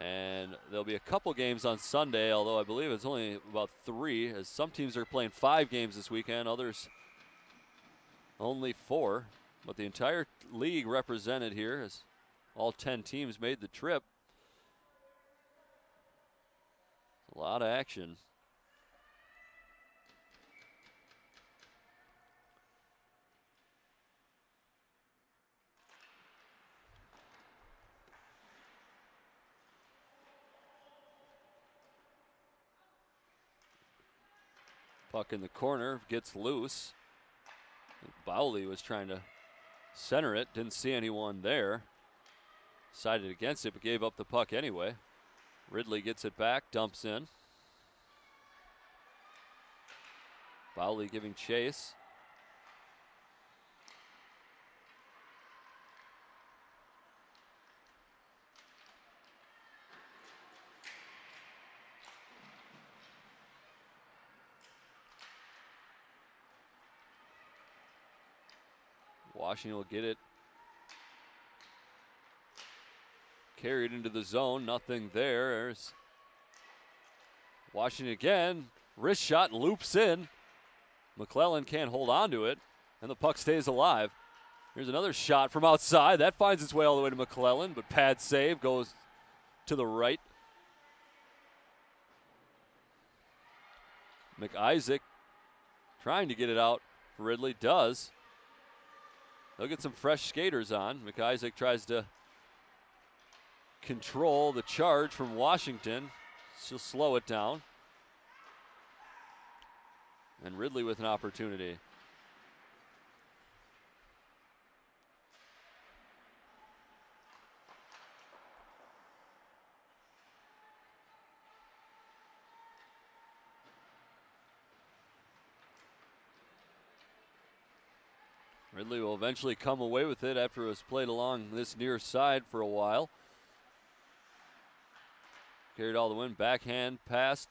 And there'll be a couple games on Sunday, although I believe it's only about 3, as some teams are playing 5 games this weekend, others only 4. But the entire league represented here, as all 10 teams made the trip. A lot of action. Puck in the corner, gets loose. Bowley was trying to center it, didn't see anyone there. Decided against it, but gave up the puck anyway. Ridley gets it back, dumps in. Bowley giving chase. Washington will get it. Carried into the zone, nothing there. There's Washington again. Wrist shot, loops in. McClellan can't hold on to it, and the puck stays alive. Here's another shot from outside. That finds its way all the way to McClellan, but pad save goes to the right. McIsaac trying to get it out for Ridley, does. They'll get some fresh skaters on. McIsaac tries to control the charge from Washington. She'll slow it down. And Ridley with an opportunity. Ridley will eventually come away with it after it was played along this near side for a while. Carried all the way, backhand pass.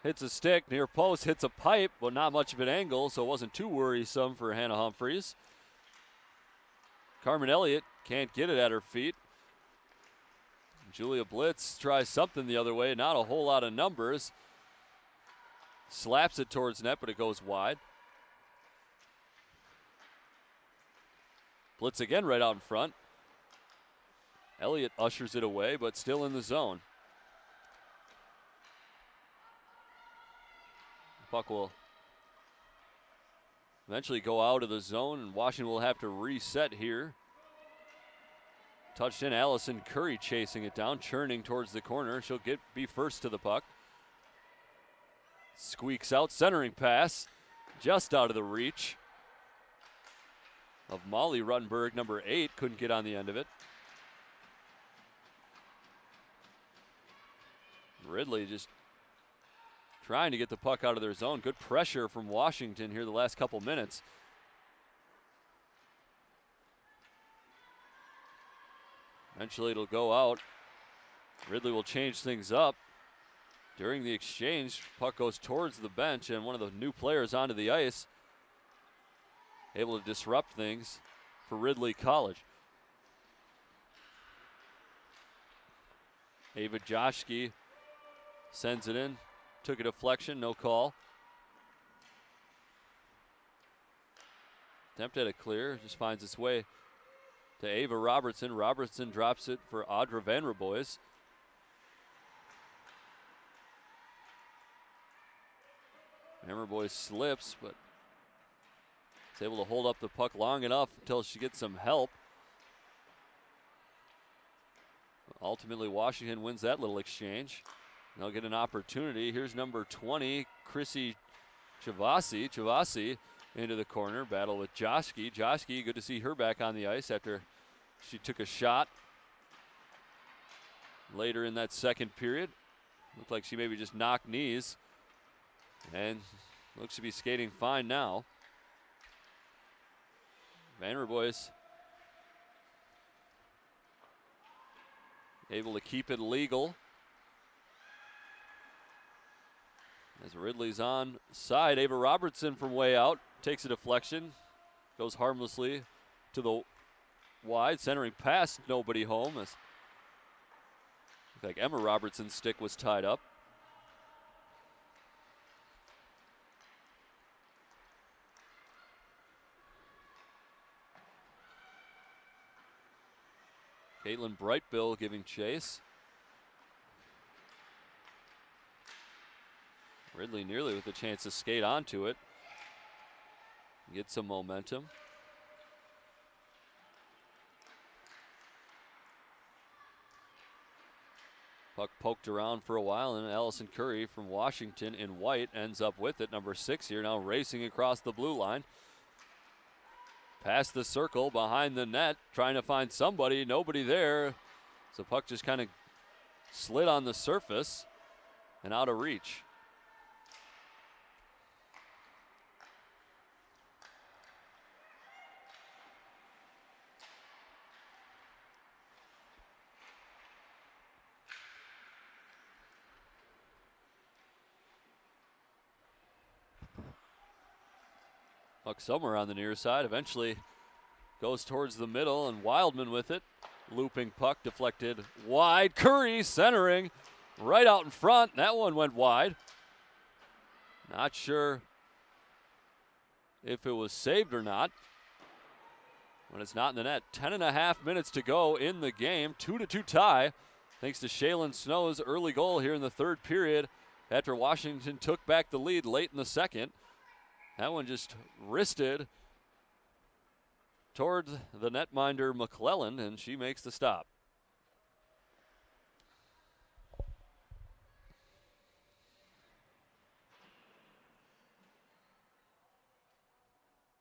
Hits a stick, near post, hits a pipe, but not much of an angle, so it wasn't too worrisome for Hannah Humphreys. Carmen Elliott can't get it at her feet. Julia Blitz tries something the other way, not a whole lot of numbers. Slaps it towards net, but it goes wide. Blitz again right out in front. Elliott ushers it away, but still in the zone. The puck will eventually go out of the zone, and Washington will have to reset here. Touched in, Allison Curry chasing it down, churning towards the corner. She'll be first to the puck. Squeaks out, centering pass, just out of the reach of Molly Ruttenberg, number 8, couldn't get on the end of it. Ridley just trying to get the puck out of their zone. Good pressure from Washington here the last couple minutes. Eventually it'll go out. Ridley will change things up. During the exchange, puck goes towards the bench, and one of the new players onto the ice, able to disrupt things for Ridley College. Ava Joshke sends it in, took a deflection, no call. Attempt at a clear, just finds its way to Ava Robertson. Robertson drops it for Audra Vanderboys. Vanderboys slips, but is able to hold up the puck long enough until she gets some help. Ultimately, Washington wins that little exchange. They'll get an opportunity. Here's number 20, Chrissy Chavasi. Chavasi into the corner, battle with Joshke. Joshke, good to see her back on the ice after she took a shot later in that second period. Looked like she maybe just knocked knees, and looks to be skating fine now. Vanderboys able to keep it legal. As Ridley's on side, Ava Robertson from way out takes a deflection, goes harmlessly to the wide, centering past nobody home. As like Emma Robertson's stick was tied up. Caitlin Brightbill giving chase. Ridley nearly with a chance to skate onto it. Get some momentum. Puck poked around for a while, and Allison Curry from Washington in white ends up with it. Number 6 here now racing across the blue line. Past the circle, behind the net, trying to find somebody. Nobody there. So puck just kind of slid on the surface and out of reach. Puck somewhere on the near side, eventually goes towards the middle, and Wildman with it. Looping puck deflected wide. Curry centering right out in front. That one went wide. Not sure if it was saved or not. When it's not in the net. 10.5 minutes to go in the game. 2-2 tie. Thanks to Shaylin Snow's early goal here in the third period after Washington took back the lead late in the second. That one just wristed toward the netminder McClellan, and she makes the stop.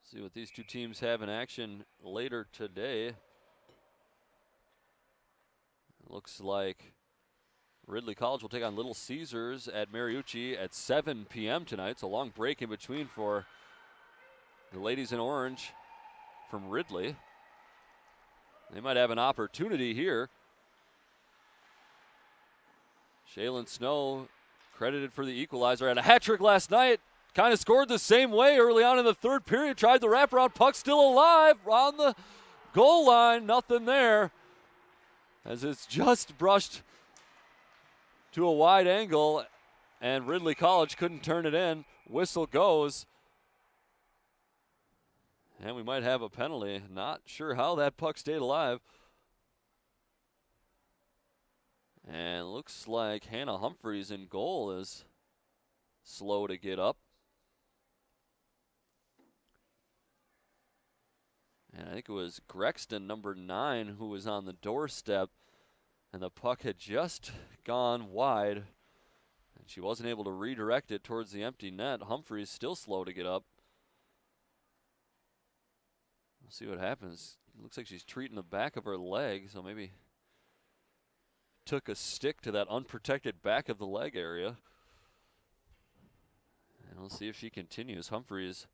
See what these two teams have in action later today. It looks like Ridley College will take on Little Caesars at Mariucci at 7 p.m. tonight. So a long break in between for the ladies in orange from Ridley. They might have an opportunity here. Shaylin Snow credited for the equalizer. Had a hat trick last night. Kind of scored the same way early on in the third period. Tried the wraparound. Puck still alive on the goal line. Nothing there. As it's just brushed to a wide angle, and Ridley College couldn't turn it in. Whistle goes. And we might have a penalty. Not sure how that puck stayed alive. And looks like Hannah Humphreys in goal is slow to get up. And I think it was Grexton, number 9, who was on the doorstep. And the puck had just gone wide. And she wasn't able to redirect it towards the empty net. Humphreys still slow to get up. We'll see what happens. It looks like she's treating the back of her leg, so maybe took a stick to that unprotected back of the leg area. And we'll see if she continues. Humphreys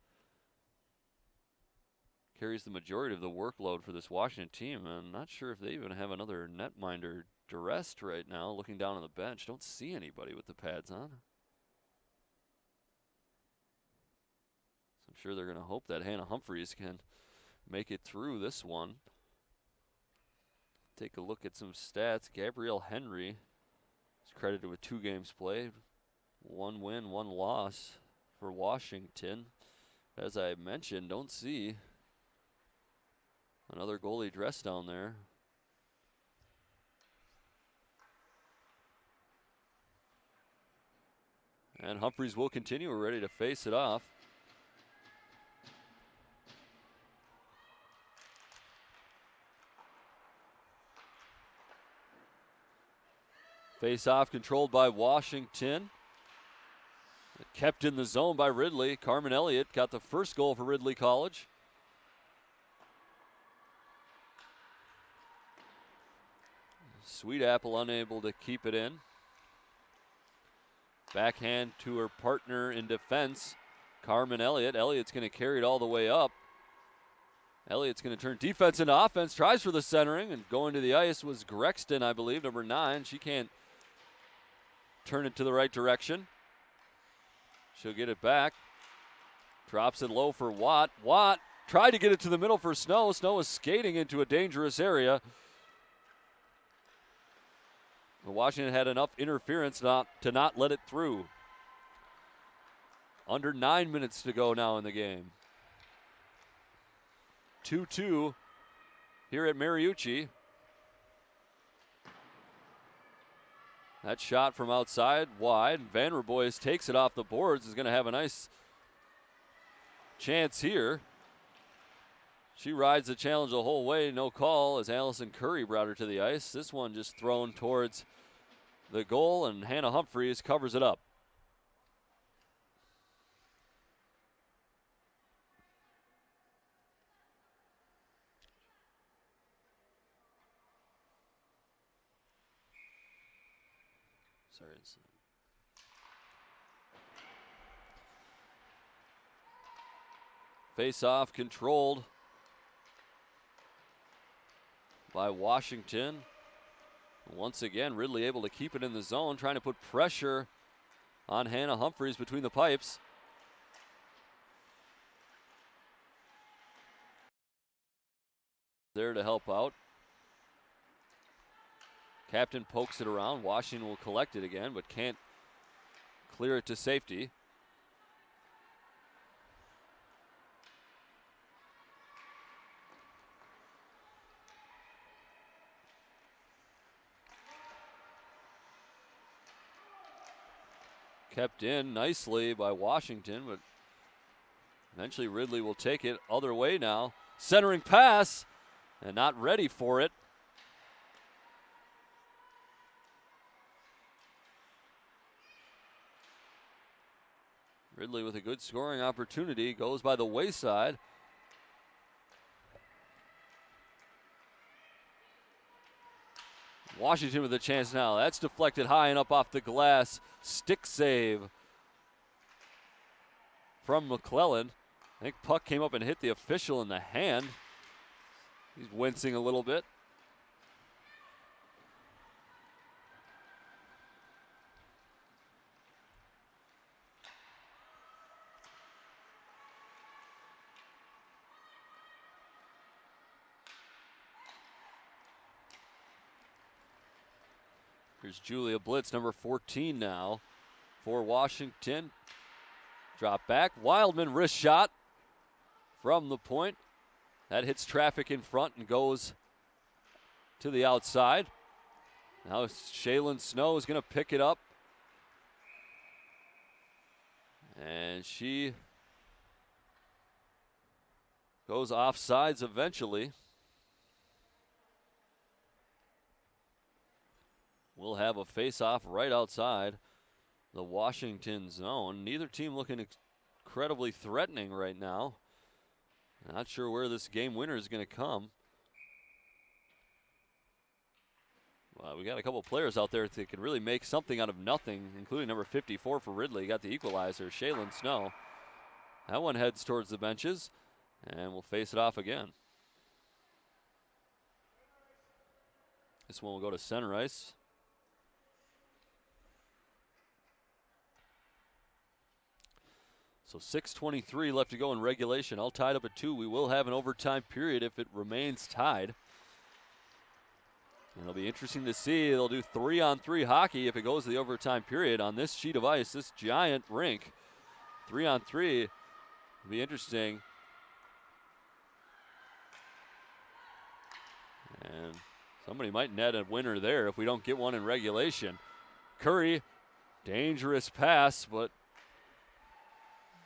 carries the majority of the workload for this Washington team. I'm not sure if they even have another netminder dressed right now. Looking down on the bench, don't see anybody with the pads on. So I'm sure they're going to hope that Hannah Humphreys can make it through this one. Take a look at some stats. Gabrielle Henry is credited with 2 games played. 1 win, 1 loss for Washington. As I mentioned, don't see another goalie dressed down there. And Humphreys will continue. We're ready to face it off. Face off controlled by Washington. Kept in the zone by Ridley. Carmen Elliott got the first goal for Ridley College. Sweet Apple unable to keep it in. Backhand to her partner in defense, Carmen Elliott. Elliott's going to carry it all the way up. Elliott's going to turn defense into offense, tries for the centering, and going to the ice was Grexton, I believe, number 9. She can't turn it to the right direction. She'll get it back. Drops it low for Watt. Watt tried to get it to the middle for Snow. Snow is skating into a dangerous area. But Washington had enough interference to not let it through. Under 9 minutes to go now in the game. 2-2 here at Mariucci. That shot from outside, wide. Vanderboys takes it off the boards. Is going to have a nice chance here. She rides the challenge the whole way. No call as Allison Curry brought her to the ice. This one just thrown towards the goal, and Hannah Humphreys covers it up. Face-off controlled by Washington. Once again, Ridley able to keep it in the zone, trying to put pressure on Hannah Humphreys between the pipes. There to help out. Captain pokes it around. Washington will collect it again, but can't clear it to safety. Kept in nicely by Washington, but eventually Ridley will take it other way now. Centering pass, and not ready for it. Ridley with a good scoring opportunity goes by the wayside. Washington with a chance now. That's deflected high and up off the glass. Stick save from McClellan. I think puck came up and hit the official in the hand. He's wincing a little bit. Here's Julia Blitz, number 14 now for Washington. Drop back. Wildman wrist shot from the point. That hits traffic in front and goes to the outside. Now Shaylin Snow is going to pick it up. And she goes offsides eventually. We'll have a face-off right outside the Washington zone. Neither team looking incredibly threatening right now. Not sure where this game winner is going to come. Well, we got a couple players out there that can really make something out of nothing, including number 54 for Ridley. Got the equalizer, Shaylin Snow. That one heads towards the benches, and we'll face it off again. This one will go to center ice. So 6:23 left to go in regulation. All tied up at 2. We will have an overtime period if it remains tied. And it'll be interesting to see. They'll do 3-on-3 hockey if it goes to the overtime period on this sheet of ice, this giant rink. 3-on-3 will be interesting. And somebody might net a winner there if we don't get one in regulation. Curry, dangerous pass, but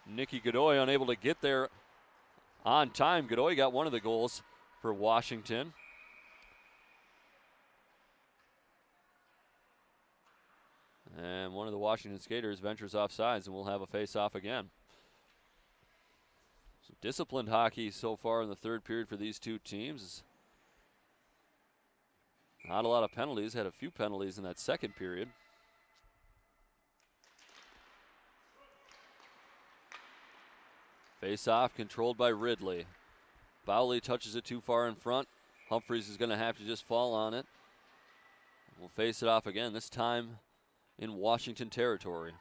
Nikki Godoy unable to get there on time. Godoy got one of the goals for Washington. And one of the Washington skaters ventures off sides, and we'll have a face-off again. So disciplined hockey so far in the third period for these two teams. Not a lot of penalties. Had a few penalties in that second period. Face-off controlled by Ridley. Bowley touches it too far in front. Humphreys is going to have to just fall on it. We'll face it off again, this time in Washington territory.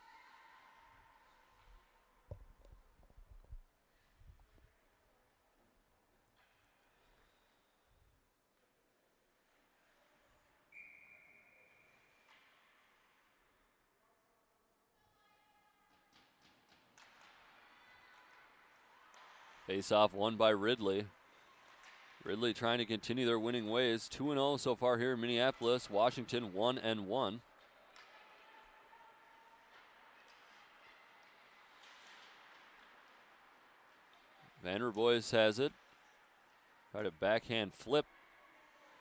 Face off won by Ridley. Ridley trying to continue their winning ways. 2-0 so far here in Minneapolis. Washington 1-1. Vanderboys has it. Try to backhand flip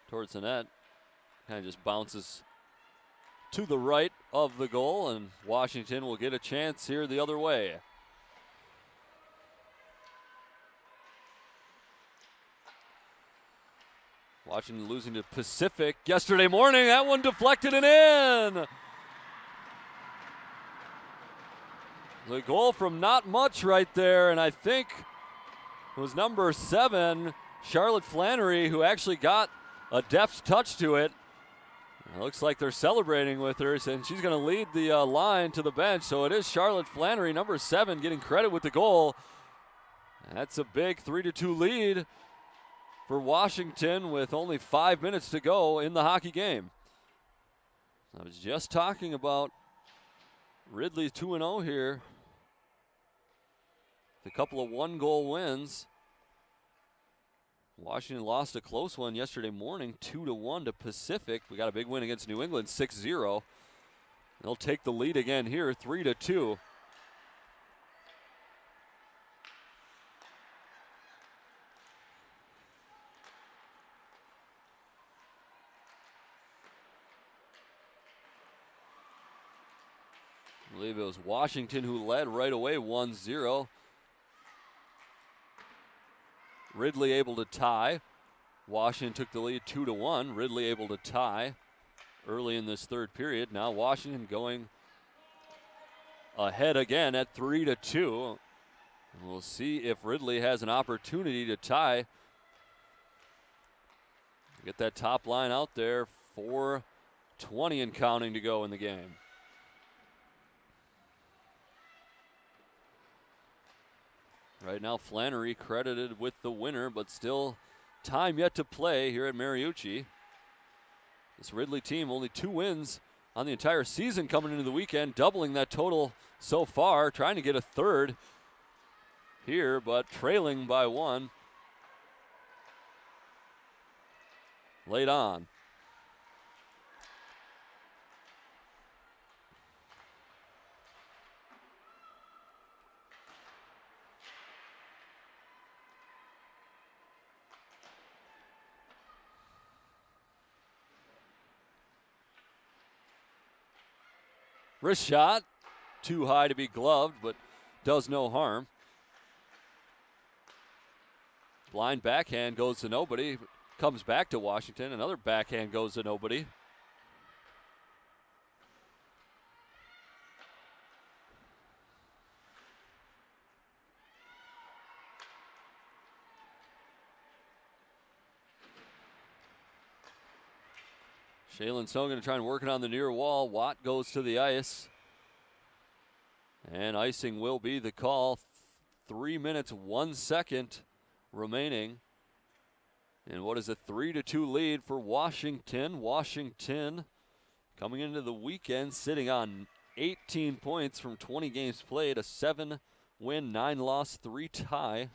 towards the net. Kind of just bounces to the right of the goal, and Washington will get a chance here the other way. Washington losing to Pacific yesterday morning. That one deflected and in. The goal from not much right there, and I think it was number 7, Charlotte Flannery, who actually got a deft touch to it. It looks like they're celebrating with her, and she's going to lead the line to the bench. So it is Charlotte Flannery, number 7, getting credit with the goal. That's a big 3-2 lead for Washington with only 5 minutes to go in the hockey game. I was just talking about Ridley 2-0 here. A couple of one-goal wins. Washington lost a close one yesterday morning, 2-1 to Pacific. We got a big win against New England, 6-0. They'll take the lead again here, 3-2. I believe it was Washington who led right away, 1-0. Ridley able to tie. Washington took the lead 2-1. Ridley able to tie early in this third period. Now Washington going ahead again at 3-2. And we'll see if Ridley has an opportunity to tie. Get that top line out there. 4:20 and counting to go in the game. Right now, Flannery credited with the winner, but still time yet to play here at Mariucci. This Ridley team, only 2 wins on the entire season coming into the weekend, doubling that total so far, trying to get a third here, but trailing by 1. Late on. Wrist shot, too high to be gloved, but does no harm. Blind backhand goes to nobody, comes back to Washington. Another backhand goes to nobody. Shaylin Snow going to try and work it on the near wall. Watt goes to the ice. And icing will be the call. 3 minutes, 1 second remaining. And what is a 3-2 lead for Washington? Washington coming into the weekend sitting on 18 points from 20 games played. A 7-win, 9-loss, 3-tie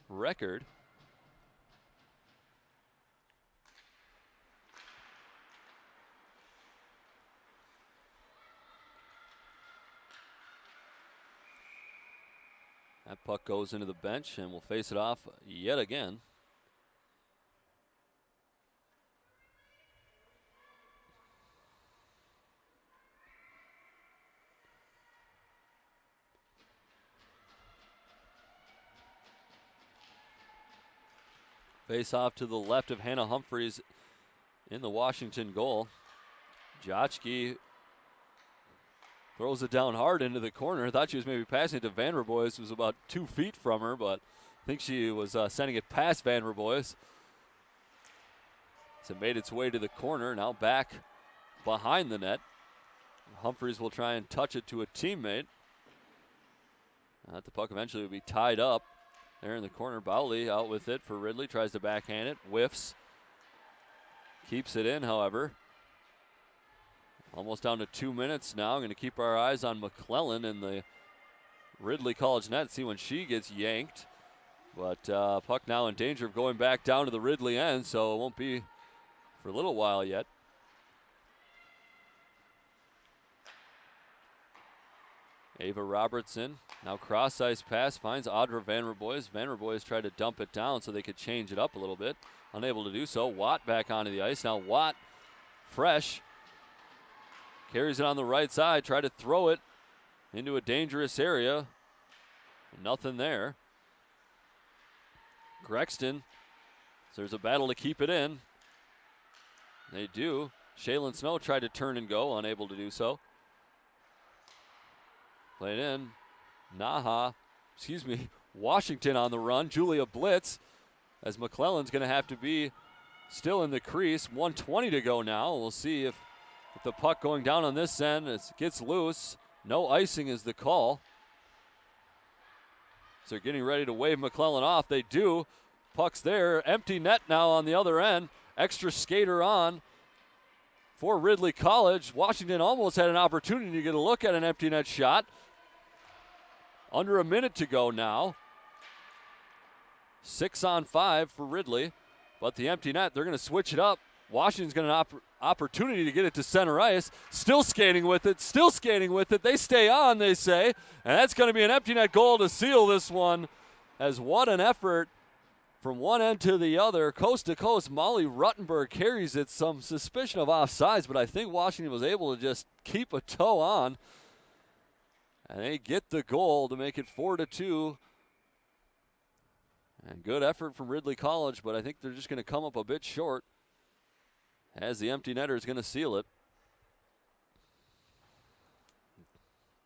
record. That puck goes into the bench, and we'll face it off yet again. Face off to the left of Hannah Humphreys in the Washington goal. Jotchke throws it down hard into the corner. Thought she was maybe passing it to Vanderboys, who was about 2 feet from her, but think she was sending it past Vanderboys. So it made its way to the corner, now back behind the net. Humphreys will try and touch it to a teammate. The puck eventually will be tied up there in the corner. Bowley out with it for Ridley, tries to backhand it, whiffs. Keeps it in, however. Almost down to 2 minutes now. Going to keep our eyes on McClellan in the Ridley College net, see when she gets yanked. But puck now in danger of going back down to the Ridley end, so it won't be for a little while yet. Ava Robertson, now cross-ice pass, finds Audra Vanderboys. Vanderboys tried to dump it down so they could change it up a little bit. Unable to do so. Watt back onto the ice. Now Watt, fresh, carries it on the right side, tried to throw it into a dangerous area. Nothing there. Grexton, so there's a battle to keep it in. They do. Shaylin Snow tried to turn and go, unable to do so. Played in. Washinton on the run. Julia Blitz, as McClellan's going to have to be still in the crease. 1:20 to go now. We'll see if the puck going down on this end, it gets loose. No icing is the call. So they're getting ready to wave McClellan off. They do. Puck's there. Empty net now on the other end. Extra skater on for Ridley College. Washinton almost had an opportunity to get a look at an empty net shot. Under a minute to go now. 6-on-5 for Ridley. But the empty net, they're going to switch it up. Washington's got an opportunity to get it to center ice. Still skating with it. They stay on, they say. And that's going to be an empty net goal to seal this one. As what an effort from one end to the other. Coast to coast, Molly Ruttenberg carries it. Some suspicion of offsides, but I think Washington was able to just keep a toe on. And they get the goal to make it 4-2. And good effort from Ridley College, but I think they're just going to come up a bit short, as the empty netter is going to seal it.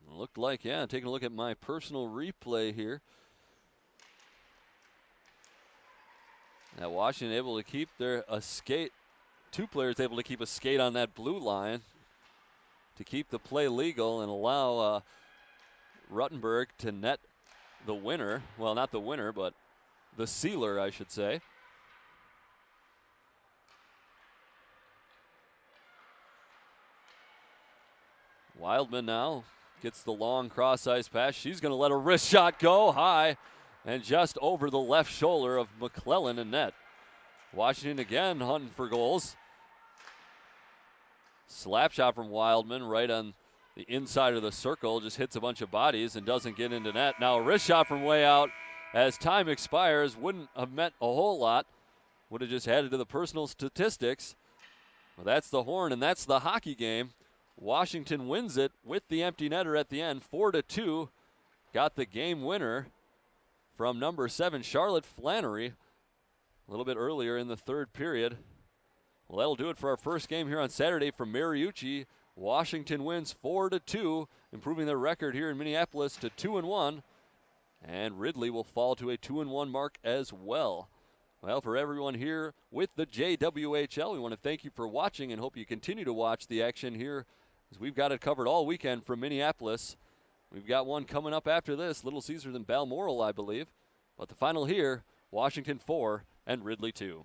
Looked like, yeah, taking a look at my personal replay here. Now Washington able to keep their skate. Two players able to keep a skate on that blue line to keep the play legal and allow Ruttenberg to net the winner. Well, not the winner, but the sealer, I should say. Wildman now gets the long cross-ice pass. She's going to let a wrist shot go high and just over the left shoulder of McClellan in net. Washington again hunting for goals. Slap shot from Wildman right on the inside of the circle. Just hits a bunch of bodies and doesn't get into net. Now a wrist shot from way out as time expires. Wouldn't have meant a whole lot. Would have just added to the personal statistics. Well, that's the horn and that's the hockey game. Washington wins it with the empty netter at the end, 4-2. Got the game winner from number 7, Charlotte Flannery, a little bit earlier in the third period. Well, that'll do it for our first game here on Saturday from Mariucci. Washington wins 4-2, improving their record here in Minneapolis to 2-1. And Ridley will fall to a 2-1 mark as well. Well, for everyone here with the JWHL, we want to thank you for watching and hope you continue to watch the action here, as we've got it covered all weekend from Minneapolis. We've got one coming up after this, Little Caesars and Balmoral, I believe. But the final here, Washington 4 and Ridley 2.